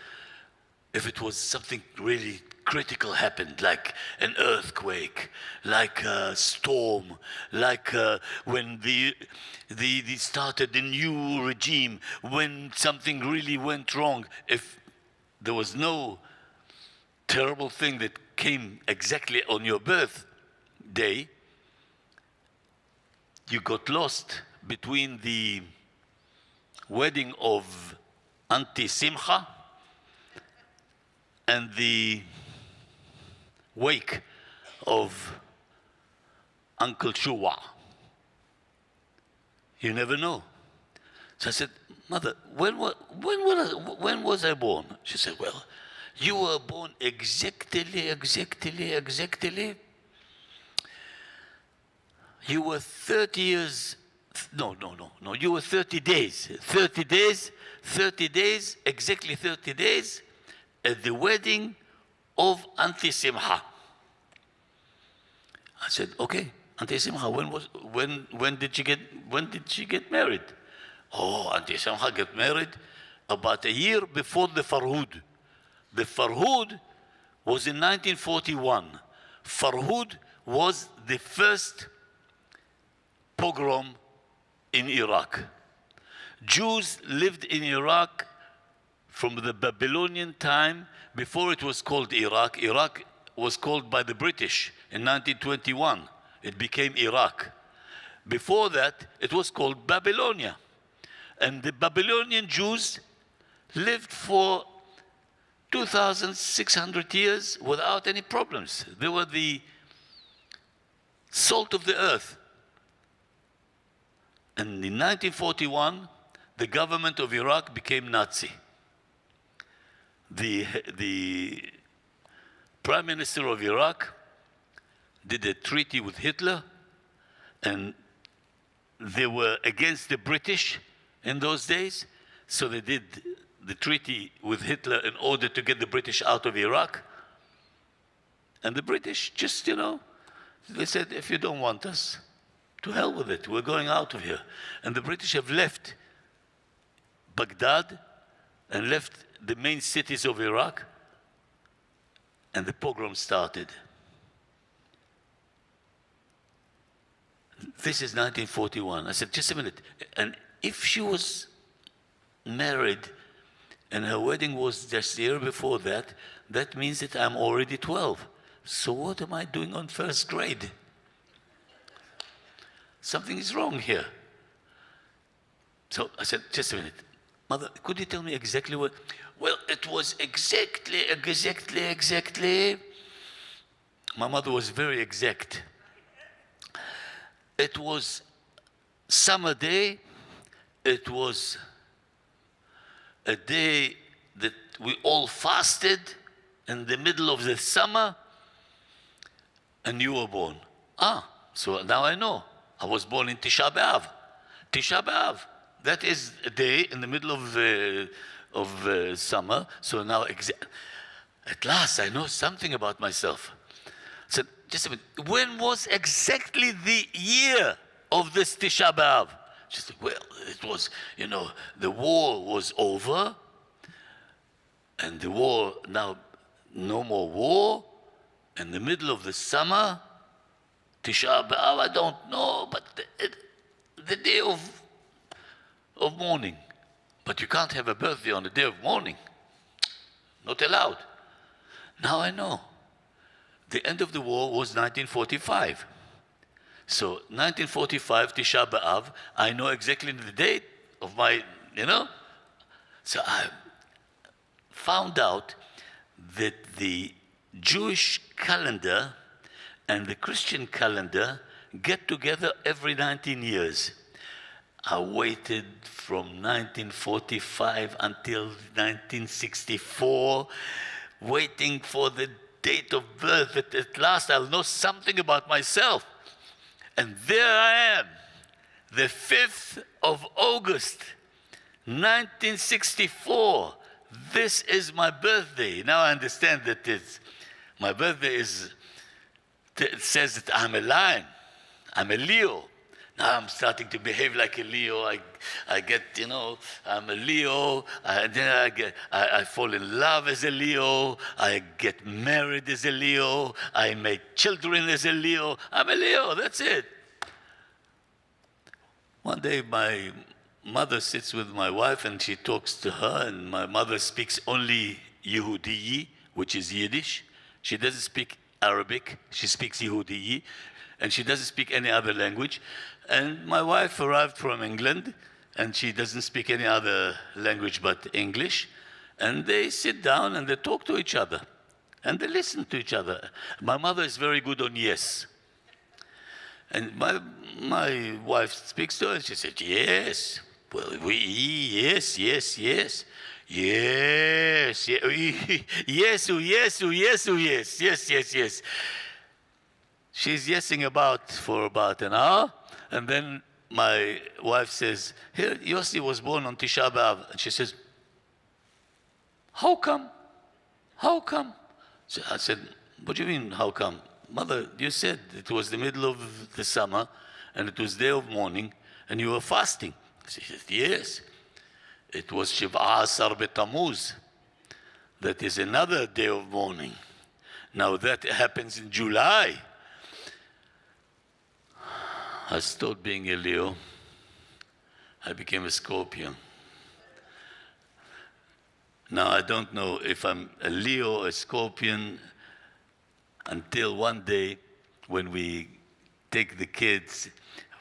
if it was something really critical happened, like an earthquake, like a storm, like when they started a new regime, when something really went wrong. If there was no terrible thing that came exactly on your birthday, you got lost between the wedding of Auntie Simcha and the wake of Uncle Shua. You never know. So I said, Mother, when was I born? She said, well, you were born exactly. You were 30 years, no. You were 30 days. 30 days, exactly 30 days at the wedding of Auntie Simha. I said, okay, Auntie Simha, when did she get married? Oh, Auntie Simha got married about a year before the Farhud. The Farhud was in 1941. Farhud was the first pogrom in Iraq. Jews lived in Iraq from the Babylonian time before it was called Iraq. Iraq was called by the British in 1921. It became Iraq. Before that, it was called Babylonia. And the Babylonian Jews lived for 2,600 years without any problems. They were the salt of the earth. And in 1941, the government of Iraq became Nazi. The Prime Minister of Iraq did a treaty with Hitler, and they were against the British in those days, so they did the treaty with Hitler in order to get the British out of Iraq. And the British just, they said, if you don't want us, to hell with it, we're going out of here. And the British have left Baghdad and left the main cities of Iraq, and the pogrom started. This is 1941. I said, just a minute. And if she was married and her wedding was just the year before that, that means that I'm already 12. So what am I doing on first grade? Something is wrong here. So I said, just a minute. Mother, could you tell me exactly what? Well, it was exactly. My mother was very exact. It was summer day. It was a day that we all fasted in the middle of the summer, and you were born. So now I know. I was born in Tisha B'Av. Tisha B'Av. That is a day in the middle of summer. So now, at last, I know something about myself. So, just a minute. When was exactly the year of this Tisha B'Av? She said, well, it was, the war was over. And the war, now, no more war. In the middle of the summer, Tisha B'Av, I don't know, but the day of mourning. But you can't have a birthday on the day of mourning. Not allowed. Now I know. The end of the war was 1945. So 1945, Tisha B'Av, I know exactly the date of my, So I found out that the Jewish calendar and the Christian calendar get together every 19 years. I waited from 1945 until 1964, waiting for the date of birth, that at last I'll know something about myself. And there I am, the 5th of August, 1964. This is my birthday. Now I understand that my birthday it says that I'm a lion. I'm a Leo. Now I'm starting to behave like a Leo. I get, I'm a Leo. Then I fall in love as a Leo. I get married as a Leo. I make children as a Leo. I'm a Leo. That's it. One day my mother sits with my wife and she talks to her, and my mother speaks only Yehudi, which is Yiddish. She doesn't speak Arabic. She speaks Yehudi, and she doesn't speak any other language. And my wife arrived from England, and she doesn't speak any other language but English. And they sit down and they talk to each other, and they listen to each other. My mother is very good on yes. And my wife speaks to her, and she said, yes. Well, yes, yes, yes. Yes, yes, yes, oh, yes, oh, yes, oh, yes, yes, yes, yes. She's yesing for about an hour, and then my wife says, here, Yossi was born on Tisha B'Av. And she says, how come? How come? So I said, what do you mean, how come? Mother, you said it was the middle of the summer, and it was day of mourning, and you were fasting. She said, yes. It was Shiv'a Asar B'Tammuz. That is another day of mourning. Now that happens in July. I stopped being a Leo. I became a Scorpion. Now I don't know if I'm a Leo or a Scorpion until one day when we take the kids.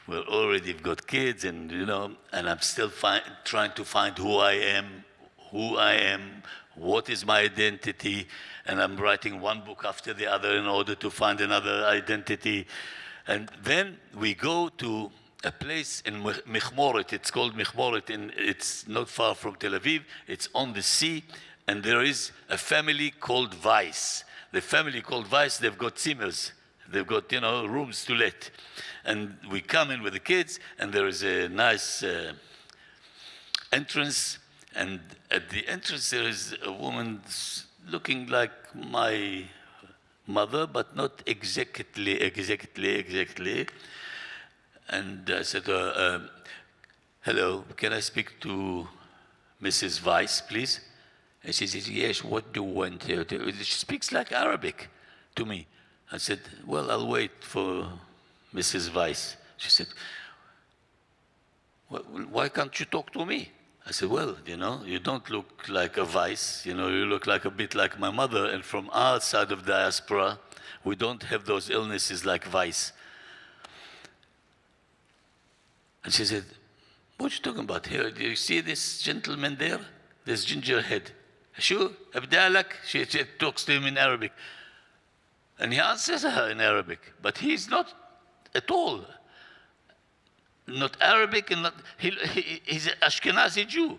We've already got kids, and and I'm still trying to find who I am, what is my identity, and I'm writing one book after the other in order to find another identity. And then we go to a place in Michmoret. It's called Michmoret, and it's not far from Tel Aviv. It's on the sea, and there is a family called Weiss. The family called Weiss, they've got zimmers. They've got, rooms to let. And we come in with the kids, and there is a nice entrance. And at the entrance, there is a woman looking like my mother, but not exactly. And I said, hello, can I speak to Mrs. Weiss, please? And she says, yes, what do you want? She speaks like Arabic to me. I said, well, I'll wait for Mrs. Weiss. She said, why can't you talk to me? I said, well, you don't look like a Weiss. You look like a bit like my mother. And from our side of diaspora, we don't have those illnesses like Weiss. And she said, what are you talking about here? Do you see this gentleman there? This ginger head. Sure, Abdalak. She talks to him in Arabic. And he answers her in Arabic, but he's not at all. Not Arabic, and he's an Ashkenazi Jew.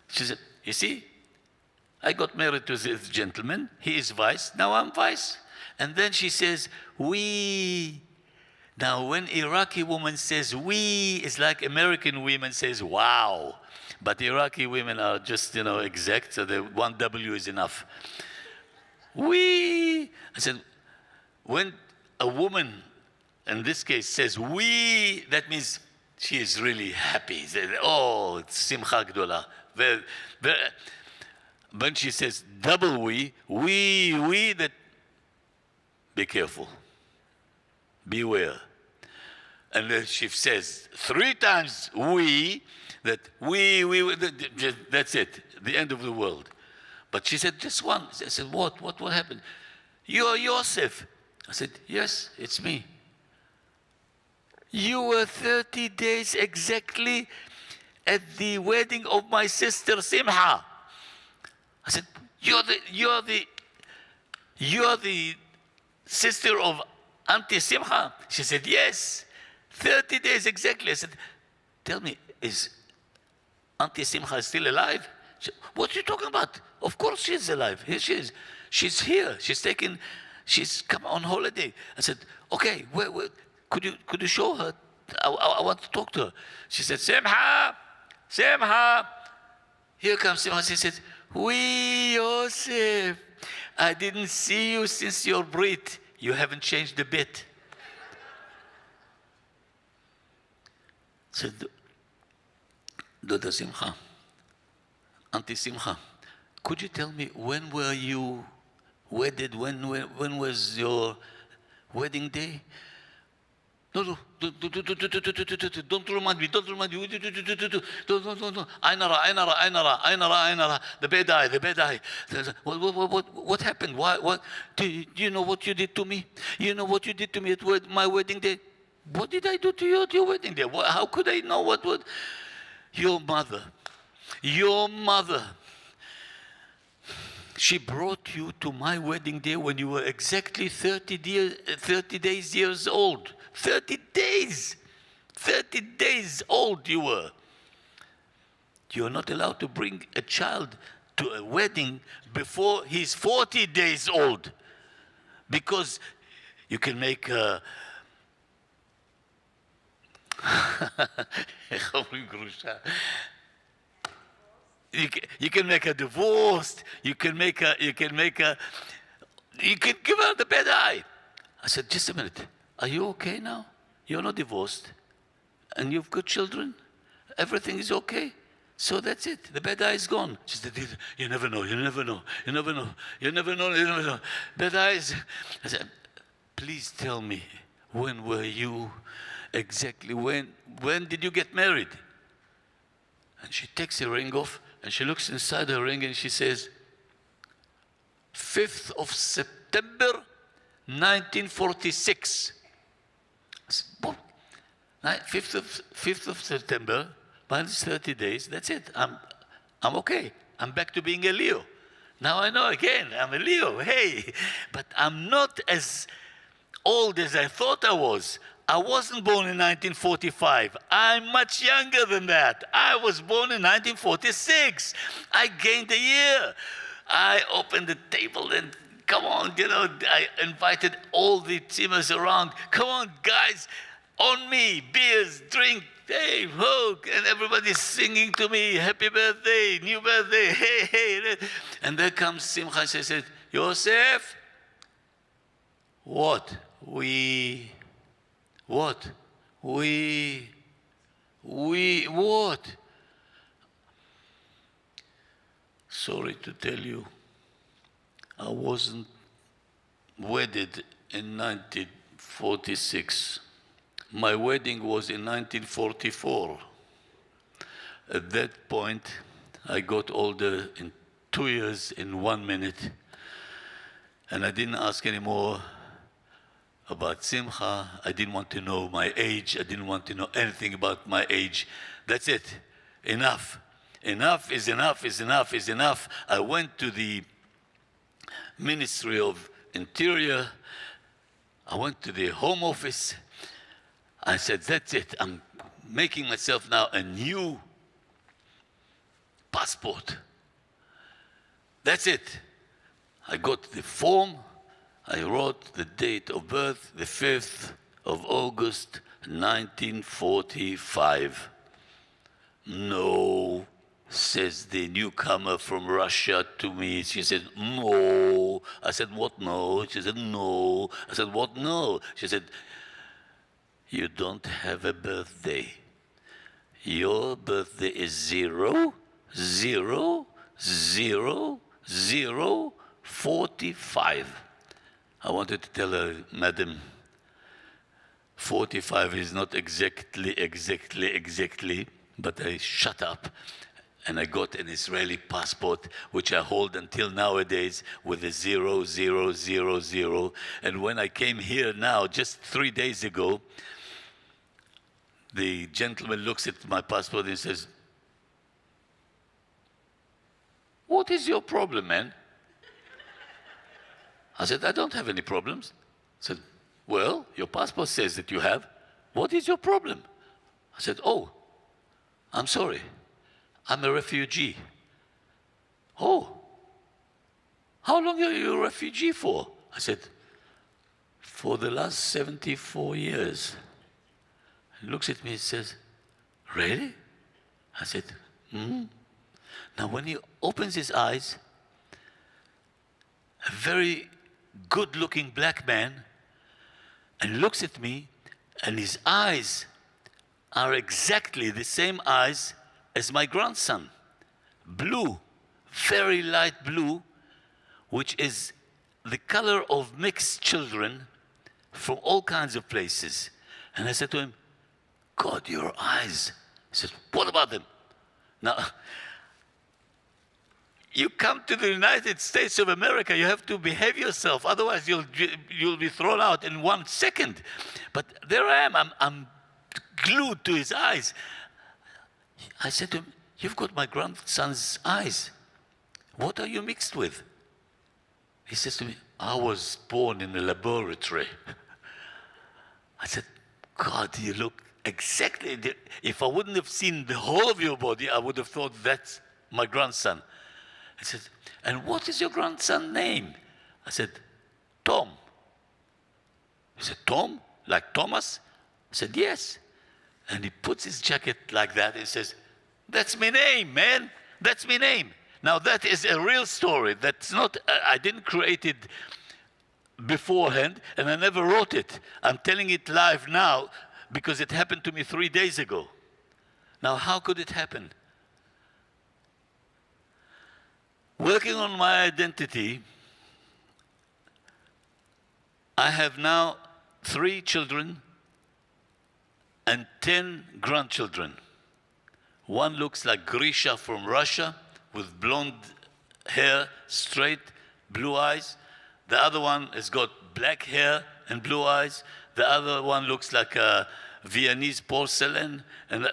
She said, you see, I got married to this gentleman. He is Weiss. Now I'm Weiss. And then she says, we. Now, when Iraqi woman says we, it's like American women says wow. But Iraqi women are just, exact, so the one W is enough. We. I said, when a woman, in this case, says we, that means she is really happy. Oh, it's simcha gdola. When she says double we, that, be careful. Beware. And then she says 3 times we, that that's it, the end of the world. But she said just one. I said, what happened? You are Yosef. I said, yes, it's me. You were 30 days exactly at the wedding of my sister Simha. I said, you're the sister of Auntie Simha? She said, yes, 30 days exactly. I said, tell me, is Auntie Simha still alive? She said, what are you talking about? Of course she's alive. Here she is. She's here. She's come on holiday. I said, okay, wait, could you show her? I want to talk to her. She said, Simha. Here comes Simha. She said, we, Yosef, I didn't see you since your Brit. You haven't changed a bit. Said, Doda Simcha, Auntie Simcha, could you tell me when were you wedded? When was your wedding day? No, don't remind me. No. Ainara. The bad eye. What happened? What? Do you know what you did to me? You know what you did to me at my wedding day? What did I do to you at your wedding day? How could I know what? Your mother. She brought you to my wedding day when you were exactly 30 days years old. 30 days. 30 days old you were. You're not allowed to bring a child to a wedding before he's 40 days old. Because you can make a... you can make a divorce. You can give her the bad eye. I said, just a minute. Are you okay now? You're not divorced. And you've got children. Everything is okay. So that's it. The bad eye is gone. She said, you never know. You never know. You never know. You never know. You never know. Bad eyes. I said, please tell me, when were you exactly? When did you get married? And she takes her ring off and she looks inside her ring and she says, 5th of September, 1946. I said, what? 5th of September, minus 30 days, that's it. I'm okay. I'm back to being a Leo. Now I know again, I'm a Leo, hey. But I'm not as old as I thought I was. I wasn't born in 1945. I'm much younger than that. I was born in 1946. I gained a year. I opened the table and come on, I invited all the teamers around. Come on, guys, on me, beers, drink, hey, hug, and everybody's singing to me, happy birthday, new birthday, hey, hey. And there comes Simcha, she said, Yosef, what? What? Sorry to tell you, I wasn't wedded in 1946. My wedding was in 1944. At that point, I got older in 2 years, in 1 minute, and I didn't ask anymore about Simcha. I didn't want to know my age. I didn't want to know anything about my age. That's it. Enough. Enough is enough is enough is enough. I went to the Ministry of Interior. I went to the Home Office. I said, that's it. I'm making myself now a new passport. That's it. I got the form. I wrote the date of birth, the 5th of August, 1945. No, says the newcomer from Russia to me. She said, no. I said, what no? She said, no. I said, what no? She said, you don't have a birthday. Your birthday is 0000045. I wanted to tell her, Madam, 45 is not exactly, but I shut up and I got an Israeli passport, which I hold until nowadays with a 0000. And when I came here now, just 3 days ago, the gentleman looks at my passport and says, what is your problem, man? I said, I don't have any problems. I said, well, your passport says that you have. What is your problem? I said, oh, I'm sorry. I'm a refugee. Oh, how long are you a refugee for? I said, for the last 74 years. He looks at me and says, really? I said, hmm. Now when he opens his eyes, a very good-looking black man, and looks at me, and his eyes are exactly the same eyes as my grandson. Blue, very light blue, which is the color of mixed children from all kinds of places. And I said to him, God, your eyes. He said, what about them? Now, you come to the United States of America, you have to behave yourself, otherwise you'll be thrown out in 1 second. But there I am, I'm glued to his eyes. I said to him, you've got my grandson's eyes. What are you mixed with? He says to me, I was born in a laboratory. I said, God, you look exactly, if I wouldn't have seen the whole of your body, I would have thought that's my grandson. He said, and what is your grandson's name? I said, Tom. He said, Tom? Like Thomas? I said, yes. And he puts his jacket like that and says, that's my name, man. That's my name. Now that is a real story. That's not, I didn't create it beforehand, and I never wrote it. I'm telling it live now because it happened to me 3 days ago. Now, how could it happen? Working on my identity, I have now 3 children and 10 grandchildren. One looks like Grisha from Russia with blonde hair, straight, blue eyes. The other one has got black hair and blue eyes. The other one looks like a Viennese porcelain, and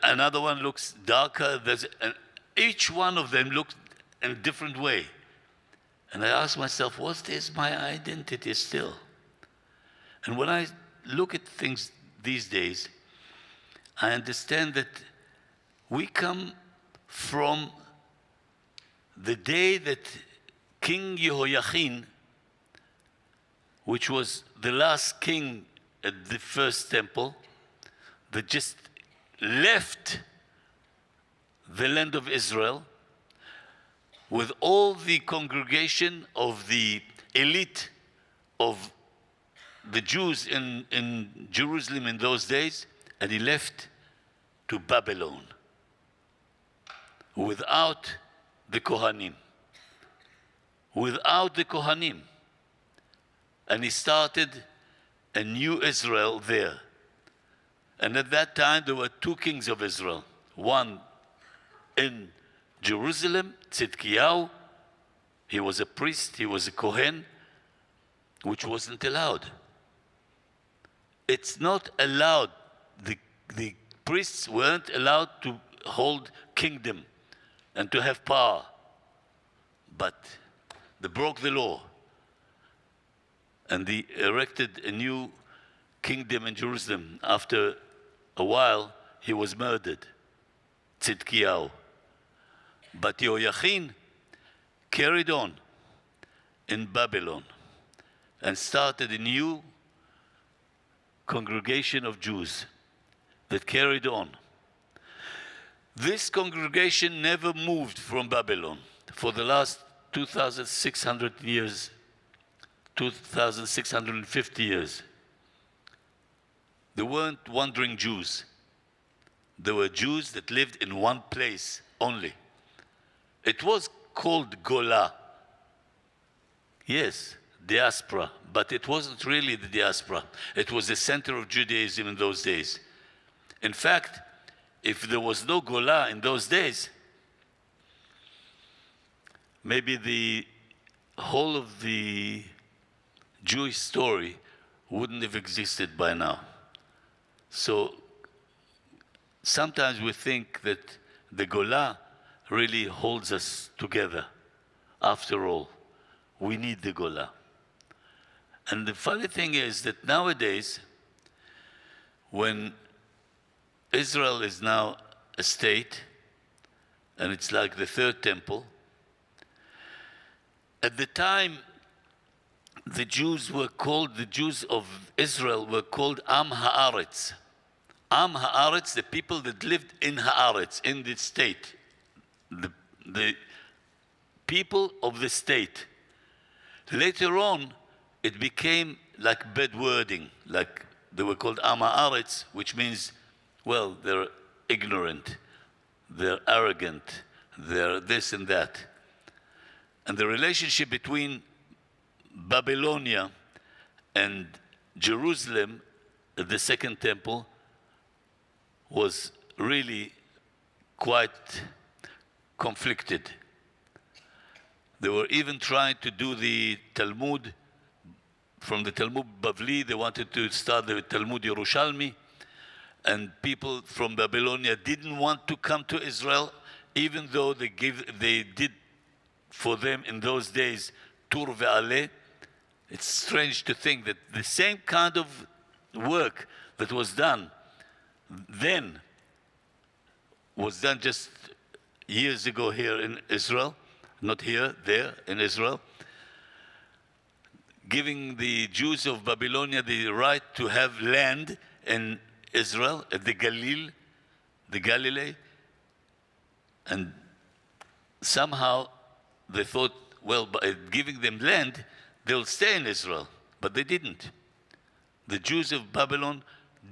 another one looks darker. And each one of them looks in a different way. And I ask myself, what is my identity still? And when I look at things these days, I understand that we come from the day that King Yehoiachin, which was the last king at the first temple, that just left the land of Israel with all the congregation of the elite of the Jews in Jerusalem in those days, and he left to Babylon without the Kohanim. Without the Kohanim. And he started a new Israel there. And at that time there were 2 kings of Israel. One in Jerusalem, Tzidkiyahu. He was a priest, he was a Kohen, which wasn't allowed. It's not allowed. The priests weren't allowed to hold kingdom and to have power. But they broke the law. And they erected a new kingdom in Jerusalem. After a while, he was murdered, Tzidkiyahu. But Yehoiachin carried on in Babylon and started a new congregation of Jews that carried on. This congregation never moved from Babylon for the last 2,600 years, 2,650 years. They weren't wandering Jews. They were Jews that lived in one place only. It was called Gola. Yes, diaspora, but it wasn't really the diaspora. It was the center of Judaism in those days. In fact, if there was no Gola in those days, maybe the whole of the Jewish story wouldn't have existed by now. So sometimes we think that the Gola really holds us together. After all, we need the Gola. And the funny thing is that nowadays, when Israel is now a state, and it's like the third temple, at the time, the Jews of Israel were called Am Haaretz. Am Haaretz, the people that lived in Haaretz, in the state. The people of the state. Later on, it became like bad wording, like they were called Am Haaretz, which means, well, they're ignorant, they're arrogant, they're this and that. And the relationship between Babylonia and Jerusalem, the second temple, was really quite conflicted. They were even trying to do the Talmud. From the Talmud Bavli, they wanted to start the Talmud Yerushalmi, and people from Babylonia didn't want to come to Israel, even though they did for them in those days Tur ve'aleh. It's strange to think that the same kind of work that was done then was done just years ago here in Israel, not here, there in Israel, giving the Jews of Babylonia the right to have land in Israel, at the Galilee, and somehow they thought, well, by giving them land, they'll stay in Israel, but they didn't. The Jews of Babylon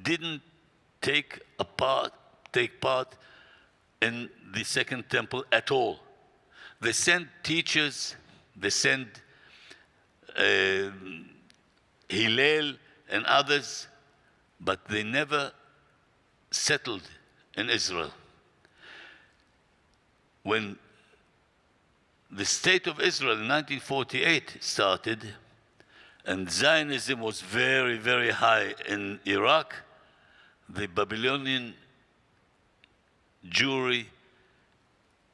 didn't take part in the Second Temple at all. They sent teachers, they sent Hillel and others, but they never settled in Israel. When the state of Israel in 1948 started, and Zionism was very, very high in Iraq, the Babylonian Jewry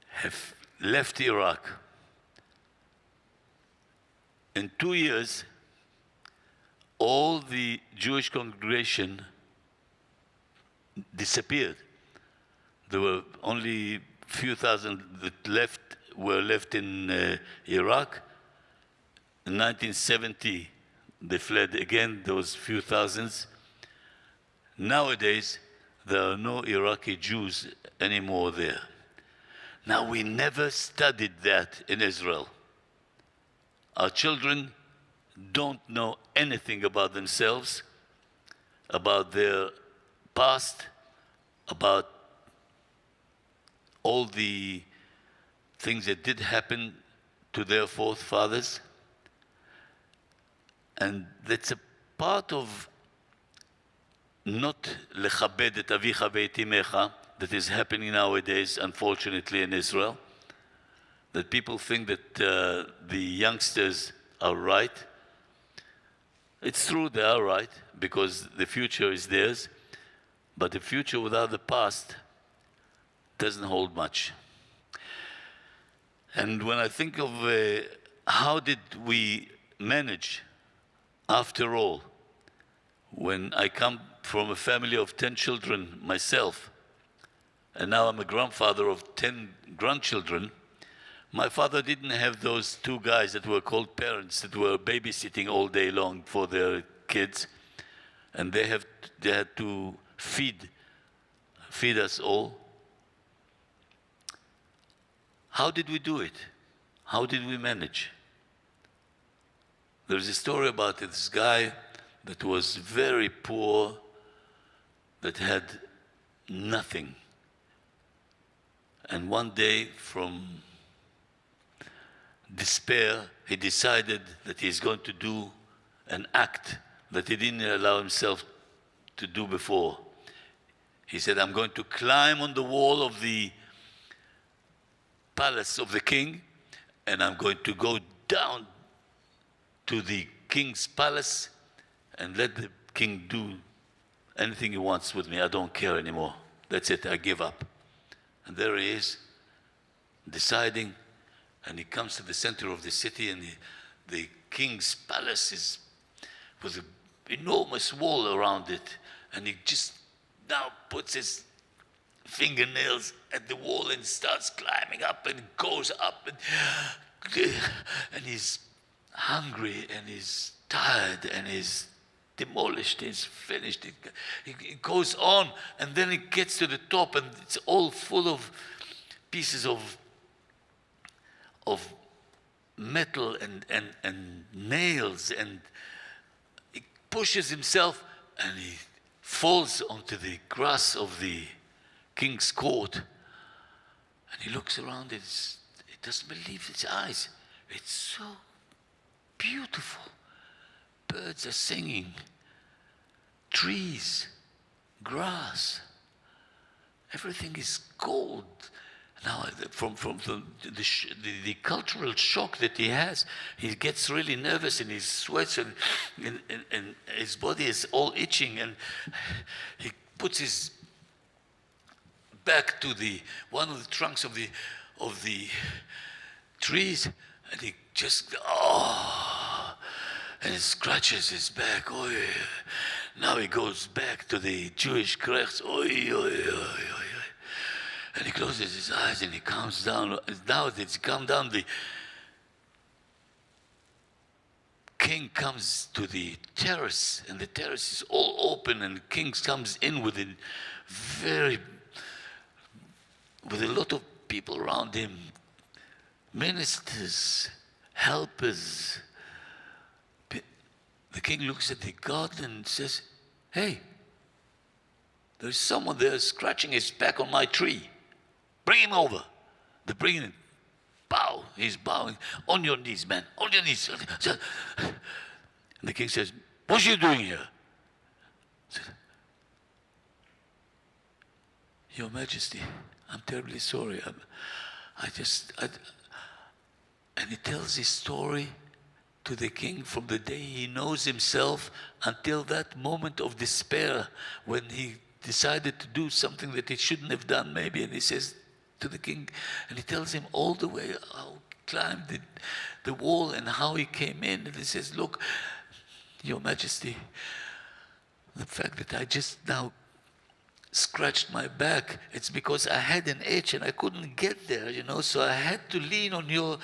have left Iraq. In 2 years, all the Jewish congregation disappeared. There were only few thousand that were left in Iraq. In 1970, they fled again, those few thousands. Nowadays, there are no Iraqi Jews anymore there. Now, we never studied that in Israel. Our children don't know anything about themselves, about their past, about all the things that did happen to their forefathers. And that's a part of not lechabed et avicha veit imecha that is happening nowadays, unfortunately, in Israel. That people think that the youngsters are right. It's true, they are right, because the future is theirs. But the future without the past doesn't hold much. And when I think of how did we manage, after all, when I come from a family of 10 children myself, and now I'm a grandfather of 10 grandchildren, my father didn't have those two guys that were called parents that were babysitting all day long for their kids, and they had to feed us all. How did we do it? How did we manage? There's a story about this guy that was very poor, that had nothing. And one day, from despair, he decided that he's going to do an act that he didn't allow himself to do before. He said, I'm going to climb on the wall of the palace of the king, and I'm going to go down to the king's palace and let the king do anything he wants with me. I don't care anymore. That's it, I give up. And there he is, deciding, and he comes to the center of the city, and the king's palace is with an enormous wall around it, and he just now puts his fingernails at the wall and starts climbing up and goes up, and he's hungry and he's tired and he's demolished, he's finished. He goes on, and then he gets to the top, and it's all full of pieces of metal and nails, and he pushes himself and he falls onto the grass of the king's court, and he looks around and he doesn't believe his eyes. It's so beautiful. Birds are singing, trees, grass, everything is gold. Now, from the cultural shock that he has, he gets really nervous and he sweats, and his body is all itching, and he puts his back to one of the trunks of the trees, and he just and he scratches his back. Oh, yeah. Now he goes back to the Jewish krechts. Oy, oy, oy, oy, oy. And he closes his eyes and he comes down. Now that it's come down, the king comes to the terrace, and the terrace is all open, and the king comes in with a lot of people around him, ministers, helpers. The king looks at the garden and says, "Hey, there's someone there scratching his back on my tree. Bring him over." They bring him. Bow. He's bowing. "On your knees, man. On your knees." And the king says, "What are you doing here?" He said, "Your Majesty, I'm terribly sorry. And he tells his story to the king from the day he knows himself until that moment of despair when he decided to do something that he shouldn't have done maybe. And he says to the king, and he tells him all the way how he climbed the wall and how he came in. And he says, "Look, Your Majesty, the fact that I just now scratched my back, it's because I had an itch and I couldn't get there, so I had to lean on your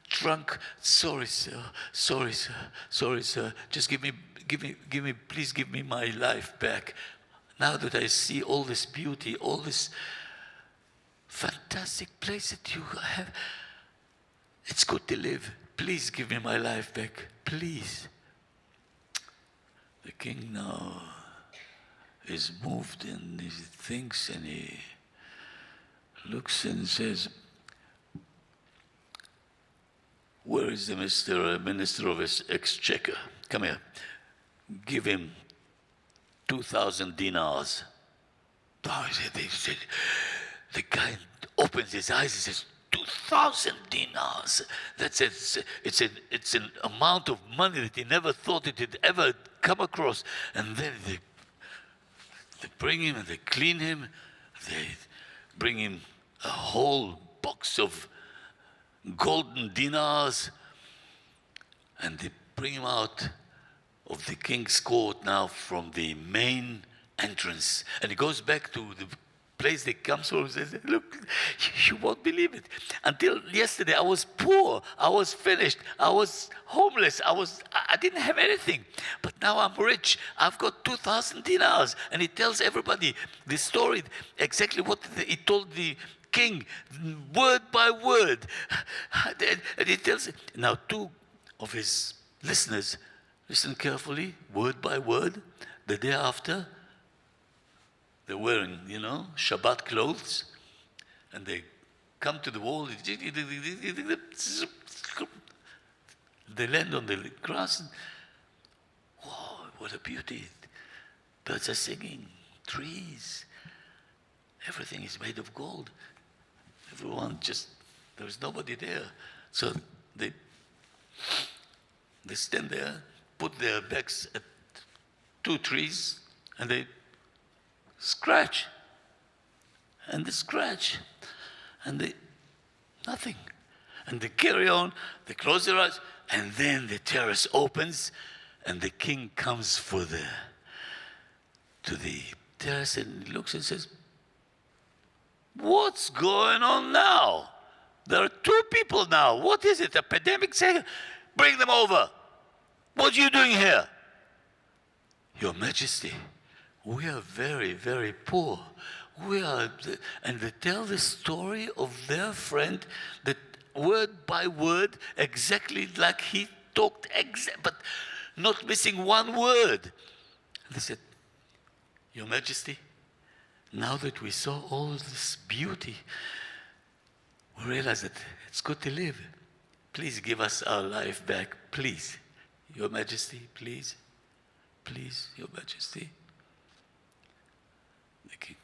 trunk. Sorry, sir. Sorry, sir. Sorry, sir. Just please give me my life back. Now that I see all this beauty, all this fantastic place that you have, it's good to live. Please give me my life back. Please." The king now is moved, and he thinks, and he looks and says, "Where is the minister of his exchequer? Come here. Give him 2,000 dinars. Oh, the guy opens his eyes and says, 2,000 dinars. It's an amount of money that he never thought it had ever come across. And then they bring him and they clean him. They bring him a whole box of golden dinars, and they bring him out of the king's court now from the main entrance. And he goes back to the place they comes from and says, "Look, you won't believe it. Until yesterday I was poor, I was finished, I was homeless, I didn't have anything. But now I'm rich, I've got 2,000 dinars. And he tells everybody the story, exactly what he told the king, word by word. And he tells it. Now, two of his listeners listen carefully, word by word. The day after, they're wearing, Shabbat clothes, and they come to the wall. They land on the grass, and wow, what a beauty. Birds are singing, trees, everything is made of gold. Everyone there's nobody there. So they stand there, put their backs at two trees, and they scratch. And they scratch. And they, nothing. And they carry on, they close their eyes, and then the terrace opens, and the king comes to the terrace and looks and says, "What's going on now? There are two people now. What is it, a pandemic? Bring them over. What are you doing here?" "Your Majesty, we are very, very poor. And they tell the story of their friend that word by word, exactly like he talked, but not missing one word." They said, "Your Majesty, now that we saw all this beauty, we realize that it's good to live. Please give us our life back. Please, Your Majesty, please. Please, Your Majesty." The king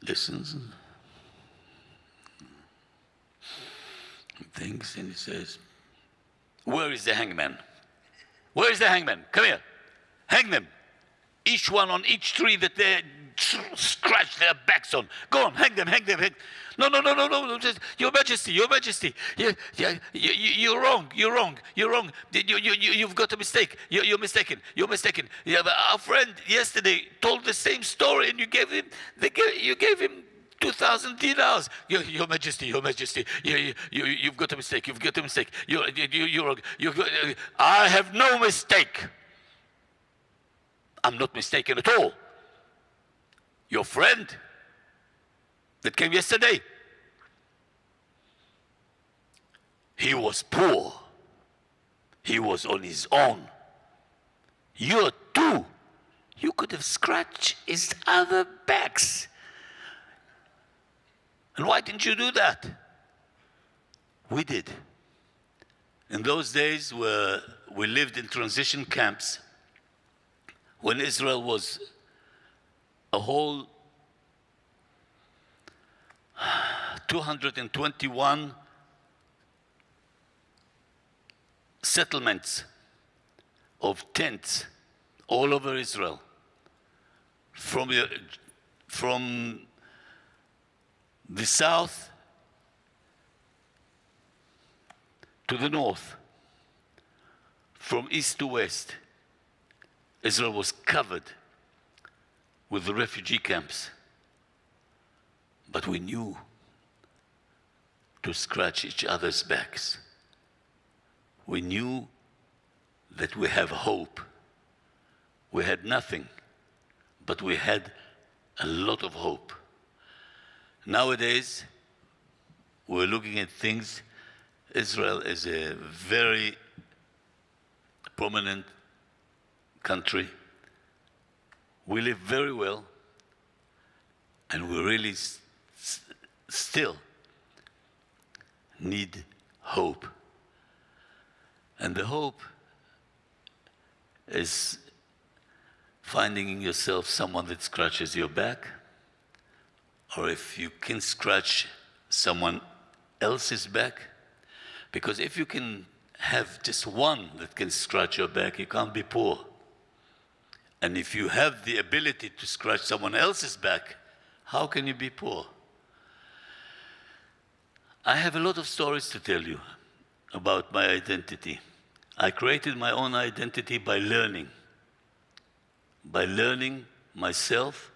listens and thinks, and he says, "Where is the hangman? Where is the hangman? Come here. Hang them. Each one on each tree that they're scratch their backs on. Go on, hang them, hang them, hang. No, no, no, no, no, just, Your Majesty, Your Majesty. You're wrong, you're wrong, you're wrong. You've got a mistake. You're mistaken, you're mistaken. Yeah, but our friend yesterday told the same story, and you gave him 2,000 dinars. Your Majesty, Your Majesty, you've got a mistake, you've got a mistake. You're wrong. I have no mistake. I'm not mistaken at all. Your friend that came yesterday, he was poor. He was on his own. You too. You could have scratched his other backs. And why didn't you do that? We did. In those days where we lived in transition camps, when Israel was a whole 221 settlements of tents all over Israel, from the south to the north, from east to west. Israel was covered with the refugee camps. But we knew to scratch each other's backs. We knew that we have hope. We had nothing, but we had a lot of hope. Nowadays, we're looking at things. Israel is a very prominent country. We live very well, and we really still need hope. And the hope is finding in yourself someone that scratches your back, or if you can scratch someone else's back. Because if you can have just one that can scratch your back, you can't be poor. And if you have the ability to scratch someone else's back, how can you be poor? I have a lot of stories to tell you about my identity. I created my own identity by learning myself,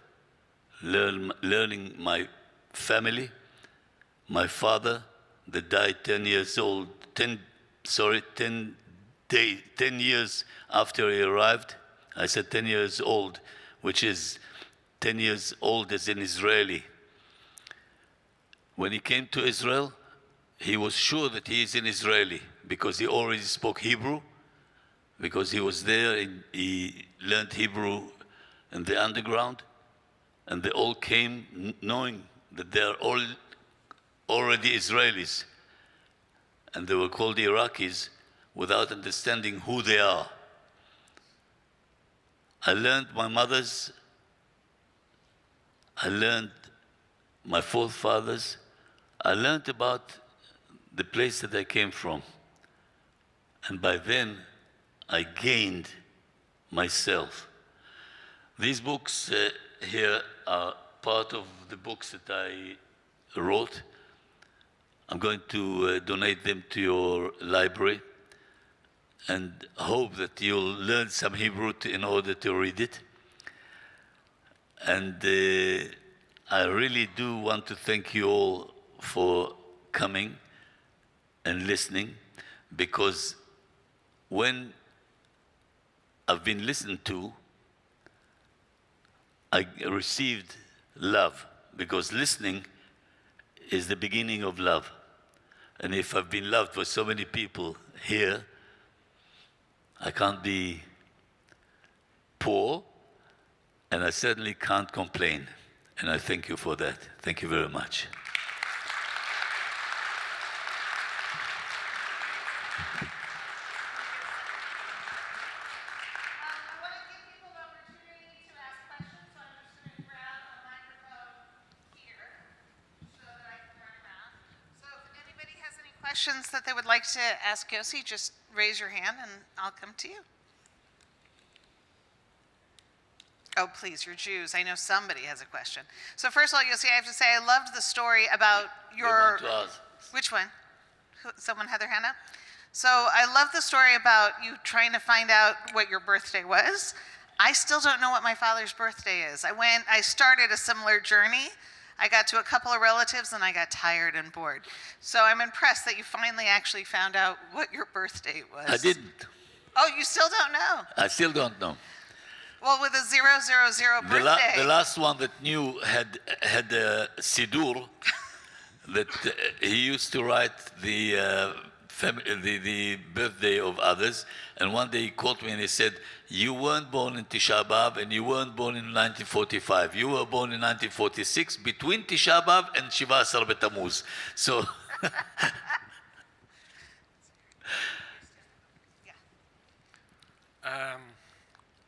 learning my family. My father, that died 10 years after he arrived. I said 10 years old, which is 10 years old as an Israeli. When he came to Israel, he was sure that he is an Israeli because he already spoke Hebrew, because he was there and he learned Hebrew in the underground, and they all came knowing that they are all already Israelis, and they were called Iraqis without understanding who they are. I learned my mother's, I learned my forefathers, I learned about the place that I came from. And by then, I gained myself. These books here are part of the books that I wrote. I'm going to donate them to your library and hope that you'll learn some Hebrew in order to read it. And I really do want to thank you all for coming and listening, because when I've been listened to, I received love, because listening is the beginning of love. And if I've been loved by so many people here, I can't be poor, and I certainly can't complain. And I thank you for that. Thank you very much. Questions that they would like to ask Yossi, just raise your hand and I'll come to you. Oh, please, you're Jews. I know somebody has a question. So first of all, Yossi, I have to say I loved the story about They your... want to ask. Which one? Someone had their hand up? So I love the story about you trying to find out what your birthday was. I still don't know what my father's birthday is. I started a similar journey. I got to a couple of relatives and I got tired and bored. So I'm impressed that you finally actually found out what your birthday was. I didn't. Oh, you still don't know? I still don't know. Well, with a 000 birthday. The last one that knew had a Sidur that he used to write the birthday of others. And one day he called me and he said, "You weren't born in Tisha B'Av and you weren't born in 1945. You were born in 1946 between Tisha B'Av and Shiva Asar B'Tammuz." So.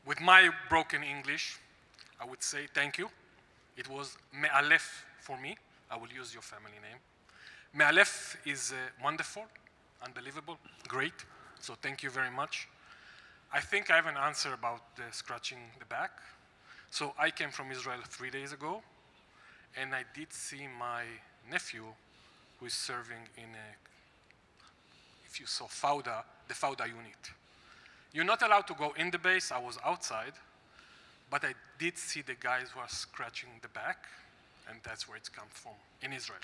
With my broken English, I would say thank you. It was Me'alef for me. I will use your family name. Me'alef is wonderful, unbelievable, great. So thank you very much. I think I have an answer about the scratching the back. So I came from Israel 3 days ago, and I did see my nephew who is serving in if you saw Fauda, the Fauda unit. You're not allowed to go in the base. I was outside, but I did see the guys who are scratching the back, and that's where it's come from, in Israel.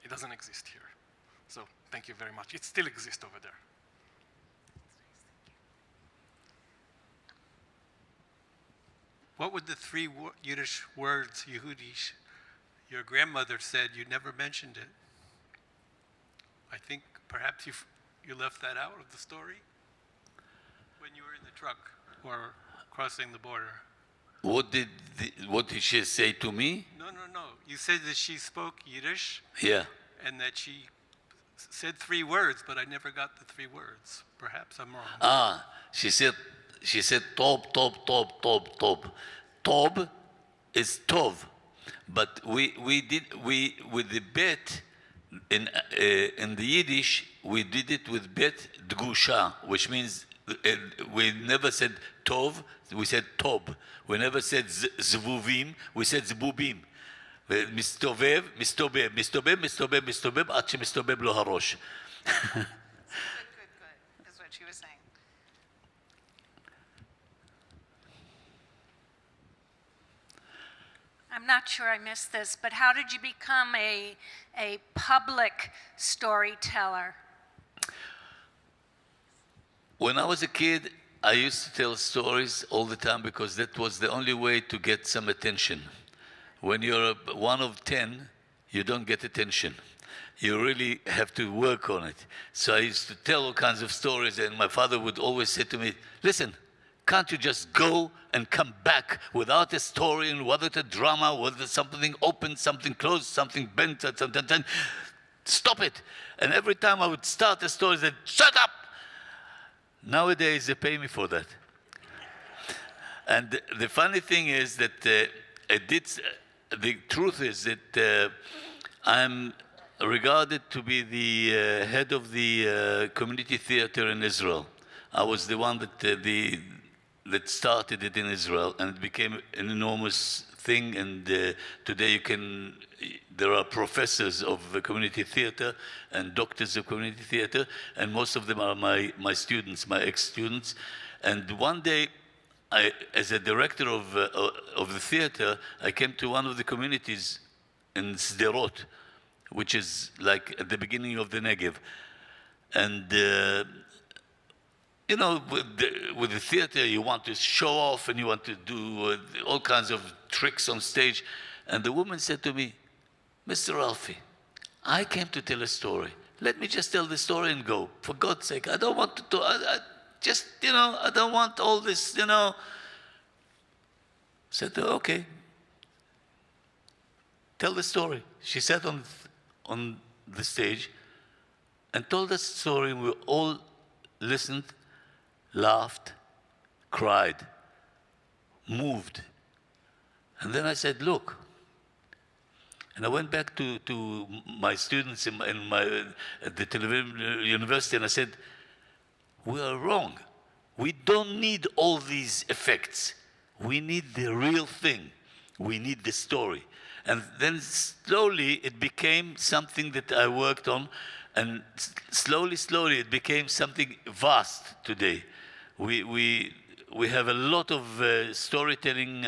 It doesn't exist here. So thank you very much. It still exists over there. What were the three Yiddish words, Yehudish, your grandmother said? You never mentioned it. I think perhaps you left that out of the story when you were in the truck or crossing the border. What did she say to me? No. You said that she spoke Yiddish. Yeah. And that she said three words, but I never got the three words. Perhaps I'm wrong. She said tob. Tob is tov, but we with the bet in the Yiddish we did it with bet dgusha, which means we never said tov, we said tob. We never said zvuvim, we said zbubim. מסתובב, עד שמסתובב לו הראש. Good, is what she was saying. I'm not sure I missed this, but how did you become a public storyteller? When I was a kid, I used to tell stories all the time because that was the only way to get some attention. When you're one of 10, you don't get attention. You really have to work on it. So I used to tell all kinds of stories, and my father would always say to me, "Listen, can't you just go and come back without a story and without a drama, without something open, something closed, something bent, something. Stop it." And every time I would start a story, they said, "Shut up!" Nowadays, they pay me for that. And the funny thing is that the truth is that I'm regarded to be the head of the community theater in Israel. I was the one that started it in Israel, and it became an enormous thing. And today there are professors of community theater and doctors of community theater, and most of them are my students, my ex-students. And one day, as a director of the theater, I came to one of the communities in Sderot, which is like at the beginning of the Negev. And with the theater, you want to show off and you want to do all kinds of tricks on stage. And the woman said to me, "Mr. Alfi, I came to tell a story. Let me just tell the story and go. For God's sake, I don't want to I don't want all this, I said, "Okay, tell the story." She sat on the stage and told us the story. We all listened, laughed, cried, moved. And then I said, "Look." And I went back to my students at the television university, and I said, "We are wrong. We don't need all these effects. We need the real thing. We need the story. And then slowly it became something that I worked on, and slowly it became something vast today. We have a lot of storytelling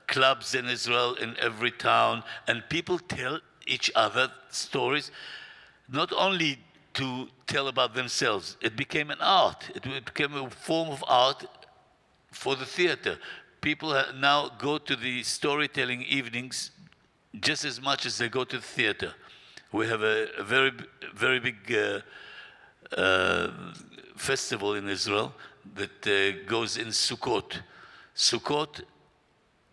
clubs in Israel, in every town, and people tell each other stories, not only to tell about themselves. It became an art. It became a form of art for the theater. People now go to the storytelling evenings just as much as they go to the theater. We have a very big festival in Israel that goes in Sukkot. Sukkot,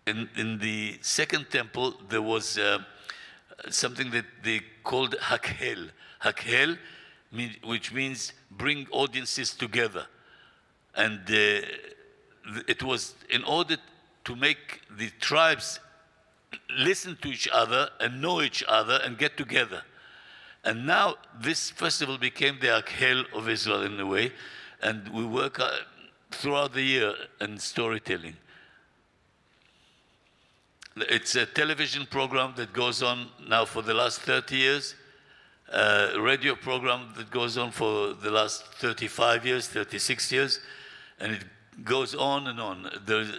in the second temple, there was something that they called Hakhel. Hakhel, which means bring audiences together. And it was in order to make the tribes listen to each other and know each other and get together. And now this festival became the Hakhel of Israel in a way, and we work throughout the year in storytelling. It's a television program that goes on now for the last 30 years, a radio program that goes on for the last 35 years, 36 years, and it goes on and on.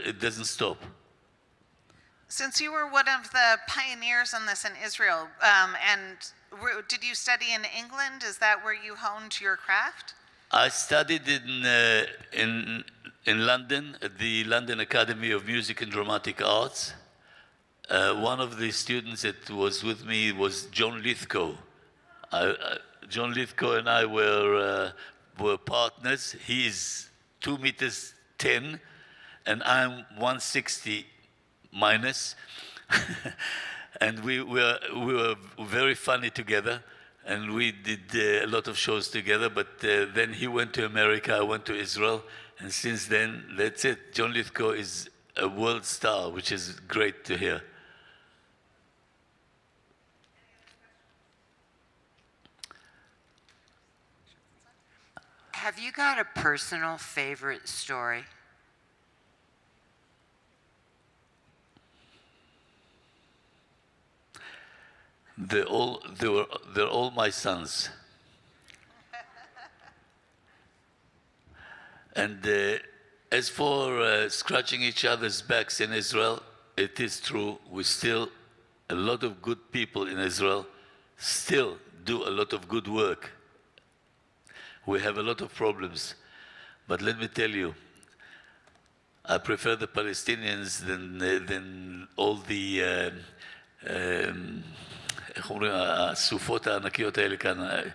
It doesn't stop. Since you were one of the pioneers on this in Israel, did you study in England? Is that where you honed your craft? I studied in London, at the London Academy of Music and Dramatic Arts. One of the students that was with me was John Lithgow. John Lithgow and I were partners. He is 2 meters 10, and I'm 160 minus. And we were very funny together, and we did a lot of shows together. But then he went to America, I went to Israel, and since then, that's it. John Lithgow is a world star, which is great to hear. Have you got a personal favorite story? They're all my sons. And as for scratching each other's backs in Israel, it is true. We still, a lot of good people in Israel still do a lot of good work. We have a lot of problems. But let me tell you, I prefer the Palestinians than all the איך אומרים, הסופות הענקיות האלה כאן.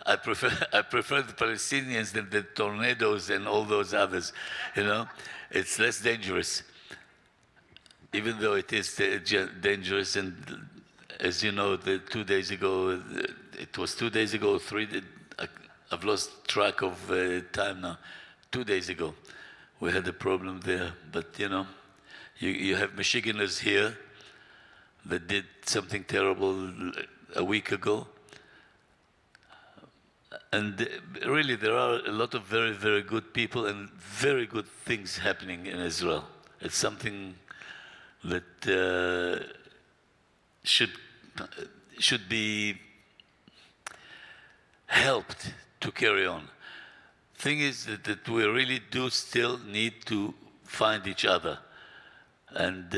I prefer the Palestinians than the tornadoes and all those others, you know. It's less dangerous, even though it is dangerous. And as you know, 2 days ago, it was 2 days ago, I've lost track of time now. 2 days ago, we had a problem there. But, you know, you have Michiganders here that did something terrible a week ago. And really, there are a lot of very, very good people and very good things happening in Israel. It's something that should be helped to carry on. Thing is that we really do still need to find each other. And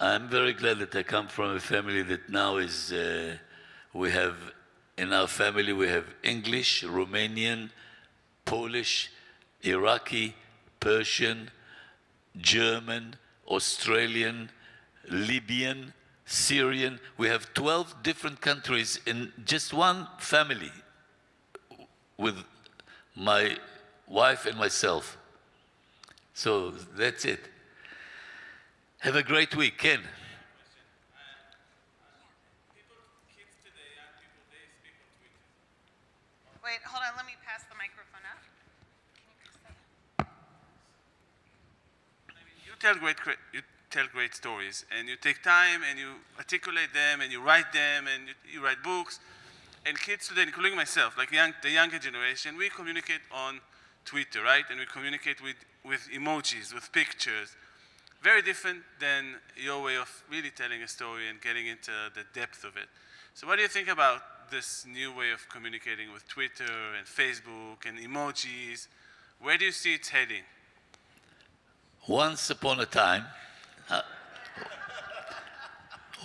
I'm very glad that I come from a family that now is, in our family we have English, Romanian, Polish, Iraqi, Persian, German, Australian, Libyan, Syrian. We have 12 different countries in just one family with my wife and myself. So that's it. Have a great week, Ken. Kids today, young people, they speak on Twitter. Wait, hold on, let me pass the microphone up. You tell great stories, and you take time, and you articulate them, and you write them, and you write books. And kids today, including myself, like the younger generation, we communicate on Twitter, right? And we communicate with with emojis, with pictures. Very different than your way of really telling a story and getting into the depth of it. So what do you think about this new way of communicating with Twitter and Facebook and emojis? Where do you see it heading? Once upon a time,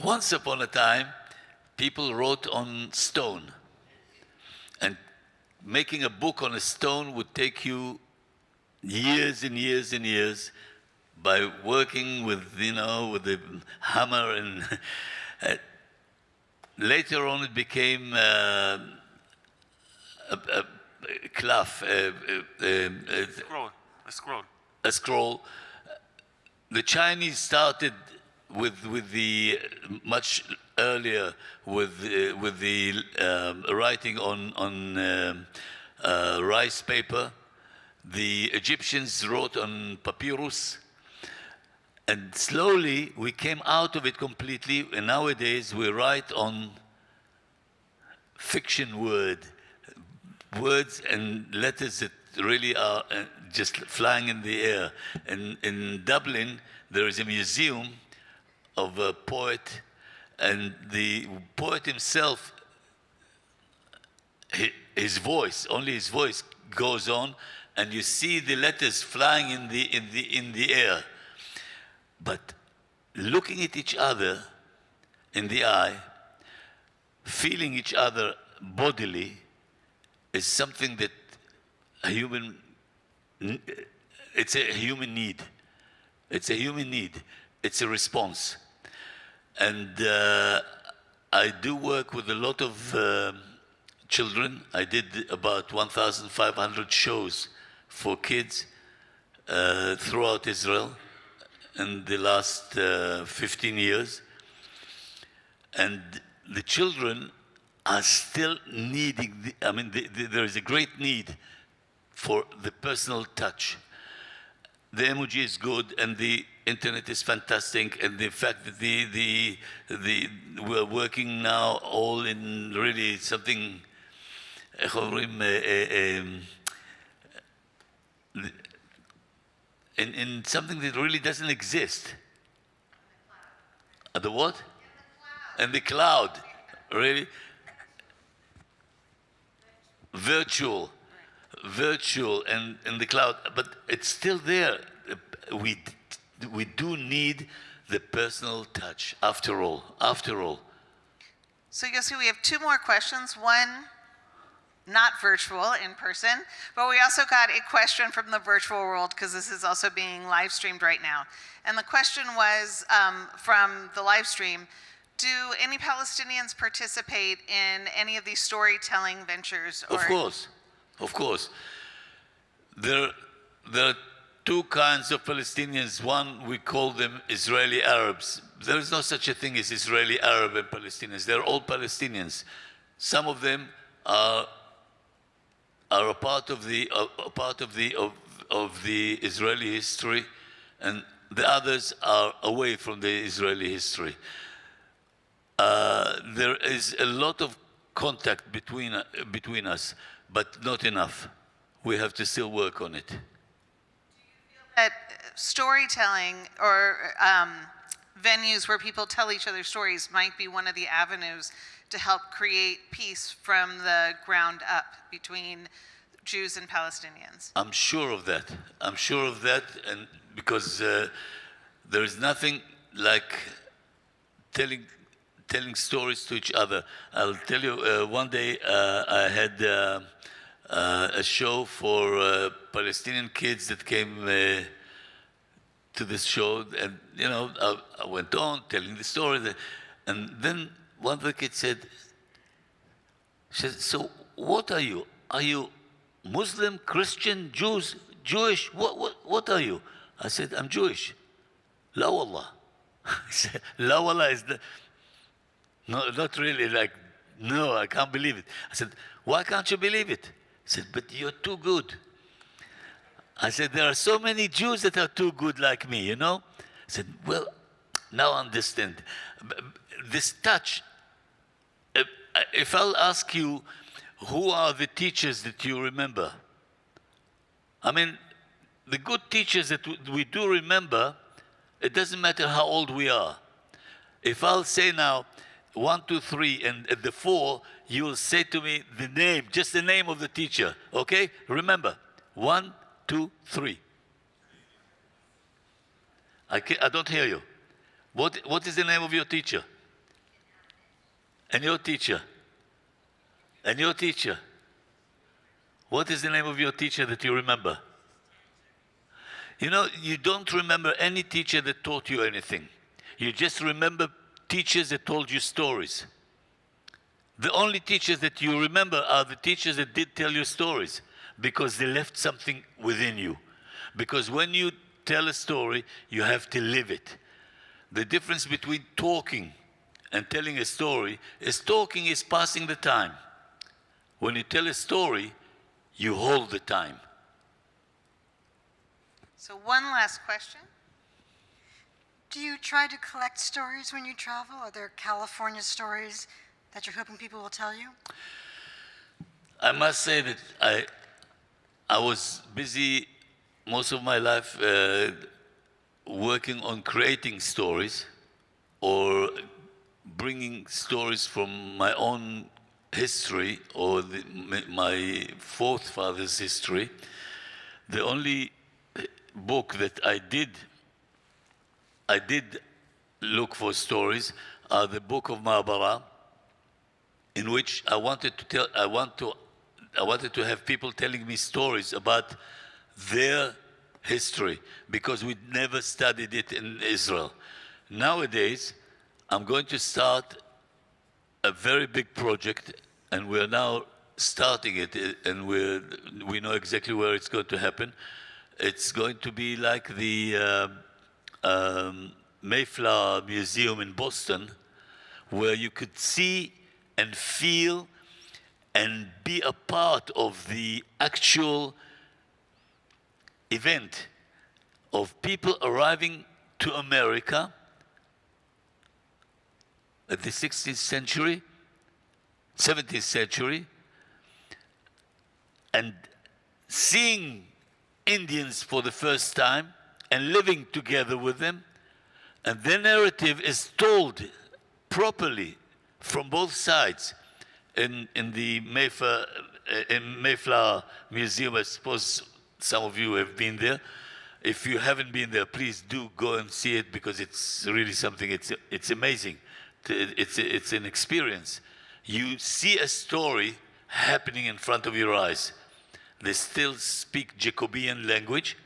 once upon a time, people wrote on stone. And making a book on a stone would take you years and years and years by working with, with the hammer. And later on it became a cloth, a scroll. The Chinese started with the much earlier with the writing on rice paper. The Egyptians wrote on papyrus, and slowly we came out of it completely. And nowadays we write on fiction words and letters that really are just flying in the air. And in Dublin there is a museum of a poet, and the poet himself, his voice, only his voice goes on, and you see the letters flying in the air. But looking at each other in the eye, feeling each other bodily, is something that it's a human need. It's a human need. It's a response. And I do work with a lot of children. I did about 1,500 shows for kids throughout Israel in the last 15 years. And the children are still needing, there is a great need for the personal touch. The emoji is good, and the internet is fantastic, and the fact that we're working now all in really something, in something that really doesn't exist. The what? In the cloud, really. Virtual, and in the cloud, but it's still there. We do need the personal touch, after all. So Yossi, we have two more questions. One, not virtual, in person, but we also got a question from the virtual world, because this is also being live streamed right now. And the question was from the live stream: do any Palestinians participate in any of these storytelling ventures? Of course. There are two kinds of Palestinians. One, we call them Israeli Arabs. There is no such a thing as Israeli Arab and Palestinians. They're all Palestinians. Some of them are a part of the Israeli history, and the others are away from the Israeli history. There is a lot of contact between us, but not enough. We have to still work on it. Do you feel that storytelling or venues where people tell each other stories might be one of the avenues to help create peace from the ground up between Jews and Palestinians? I'm sure of that, and because there is nothing like telling stories to each other. I'll tell you, one day I had a show for Palestinian kids that came to this show, and I went on telling the story, and then one of the kids said, "So what are you? Are you Muslim, Christian, Jewish? What are you?" I said, "I'm Jewish." La wallah. He said, "La wallah is the..." No, not really, like, no, I can't believe it. I said, "Why can't you believe it?" He said, "But you're too good." I said, "There are so many Jews that are too good like me, I said, "Well, now I understand." This touch, if I'll ask you, who are the teachers that you remember? the good teachers that we do remember, it doesn't matter how old we are. If I'll say now, 1, 2, 3, and at the 4, you will say to me the name, just the name of the teacher, okay? Remember, 1, 2, 3. I don't hear you. What is the name of your teacher? And your teacher? And your teacher? What is the name of your teacher that you remember? You know, you don't remember any teacher that taught you anything. You just remember teachers that told you stories. The only teachers that you remember are the teachers that did tell you stories, because they left something within you. Because when you tell a story, you have to live it. The difference between talking and telling a story is talking is passing the time. When you tell a story, you hold the time. So one last question. Do you try to collect stories when you travel? Are there California stories that you're hoping people will tell you? I must say that I was busy most of my life working on creating stories or bringing stories from my own history or my forefathers' history. The only book that I did look for stories are the book of Ma'abara, in which I wanted to have people telling me stories about their history, because we never studied it in Israel. Nowadays, I'm going to start a very big project, and we're now starting it, and we know exactly where it's going to happen. It's going to be like the Mayflower Museum in Boston, where you could see and feel and be a part of the actual event of people arriving to America at the 16th century, 17th century, and seeing Indians for the first time and living together with them, and their narrative is told properly from both sides in the Mayflower Museum. I suppose some of you have been there. If you haven't been there, please do go and see it, because it's really something. It's amazing. It's an experience. You see a story happening in front of your eyes. They still speak Jacobean language,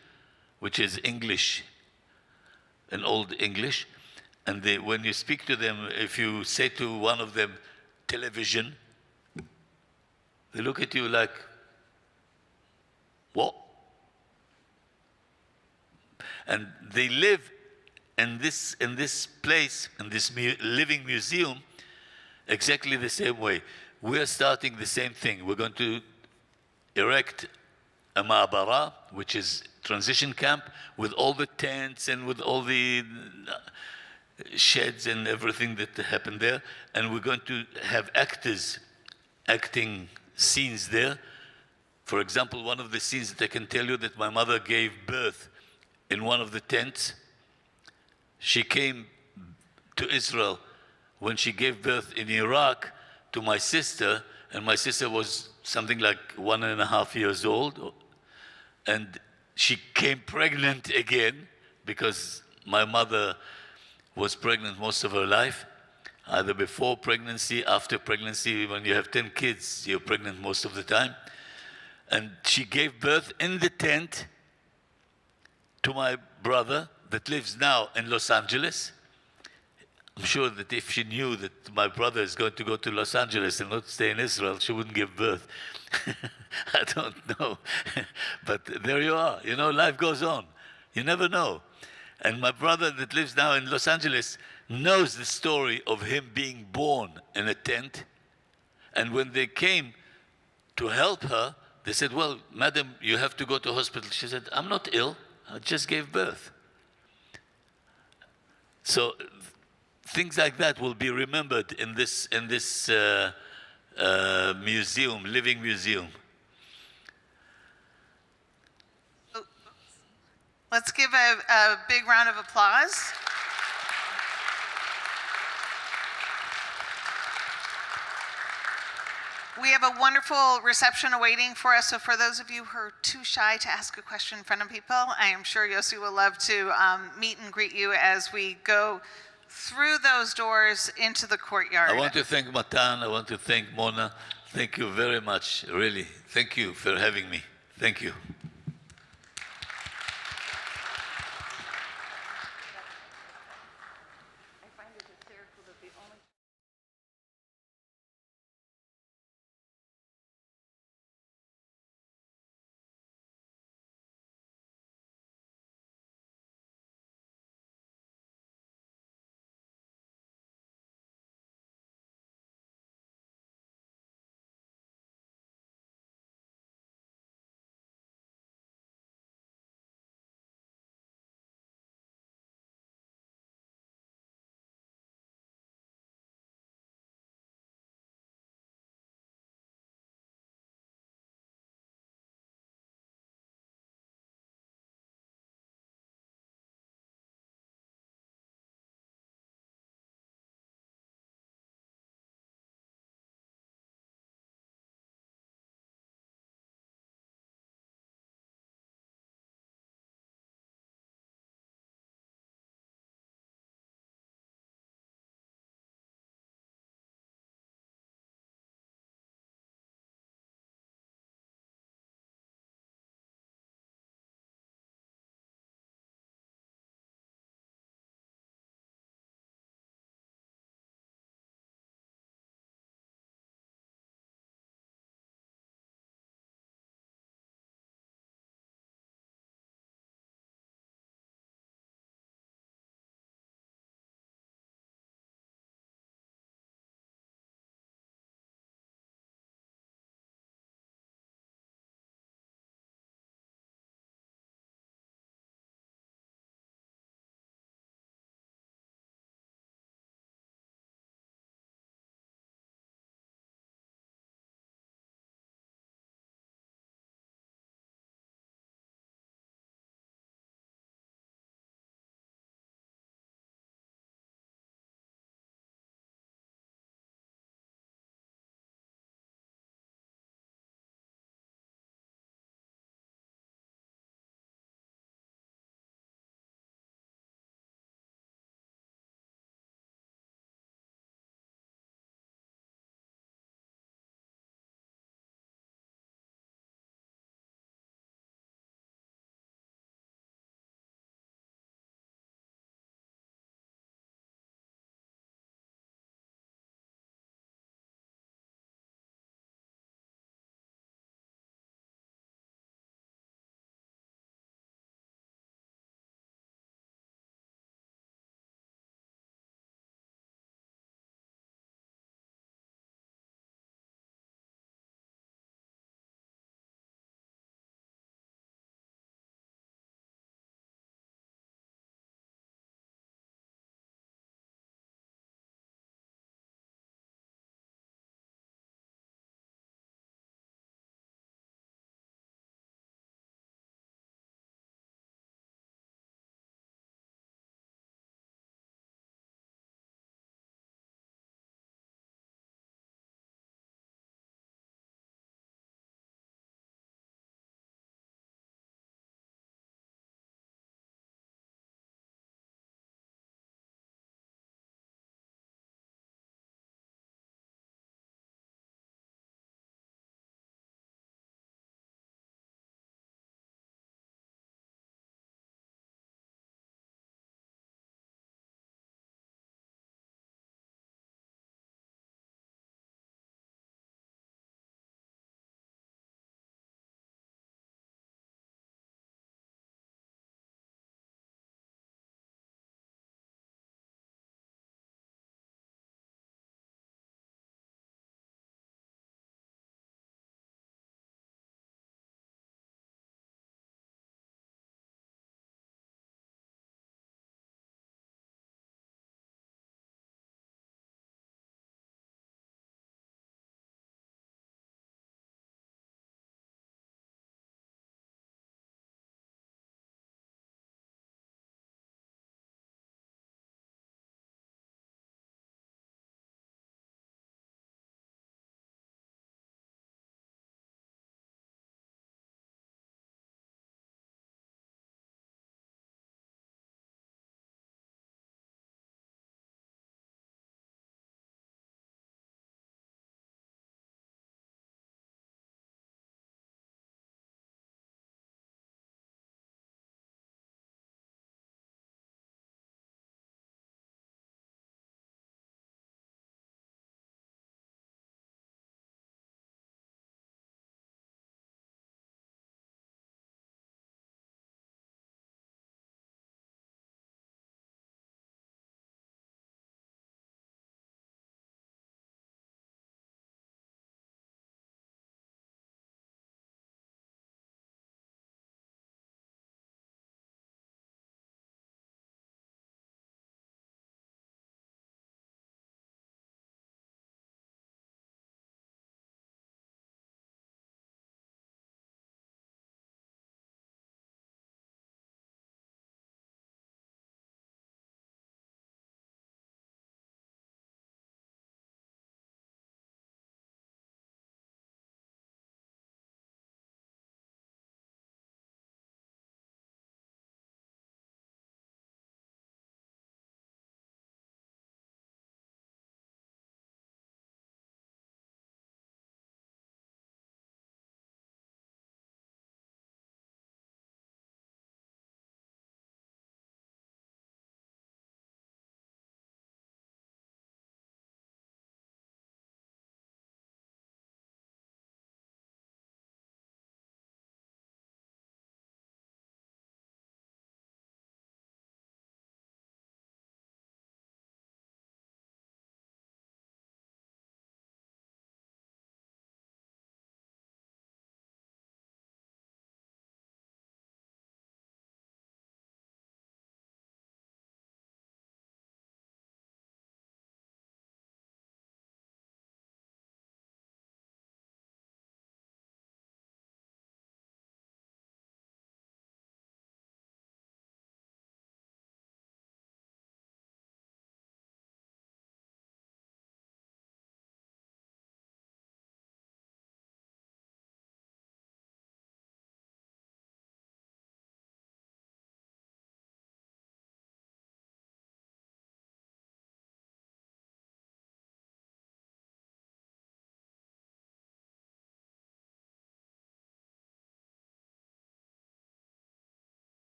which is English, an old English. And when you speak to them, if you say to one of them, television, they look at you like, what? And they live in this place, in this living museum, exactly the same way. We're starting the same thing. We're going to erect a ma'abara, which is transition camp, with all the tents and with all the sheds and everything that happened there. And we're going to have actors acting scenes there. For example, one of the scenes that I can tell you, that my mother gave birth in one of the tents. She came to Israel when she gave birth in Iraq to my sister, and my sister was something like 1.5 years old, and she came pregnant again, because my mother was pregnant most of her life, either before pregnancy, after pregnancy. When you have 10 kids, you're pregnant most of the time. And she gave birth in the tent to my brother that lives now in Los Angeles. I'm sure that if she knew that my brother is going to go to Los Angeles and not stay in Israel, she wouldn't give birth. I don't know. But there you are. You know, life goes on. You never know. And my brother that lives now in Los Angeles knows the story of him being born in a tent. And when they came to help her, they said, well, madam, you have to go to hospital. She said, I'm not ill. I just gave birth. So things like that will be remembered in this museum, living museum. Let's give a big round of applause. We have a wonderful reception awaiting for us, so for those of you who are too shy to ask a question in front of people, I am sure Yossi will love to meet and greet you as we go through those doors into the courtyard. I want to thank Matan, I want to thank Mona. Thank you very much, really. Thank you for having me. Thank you.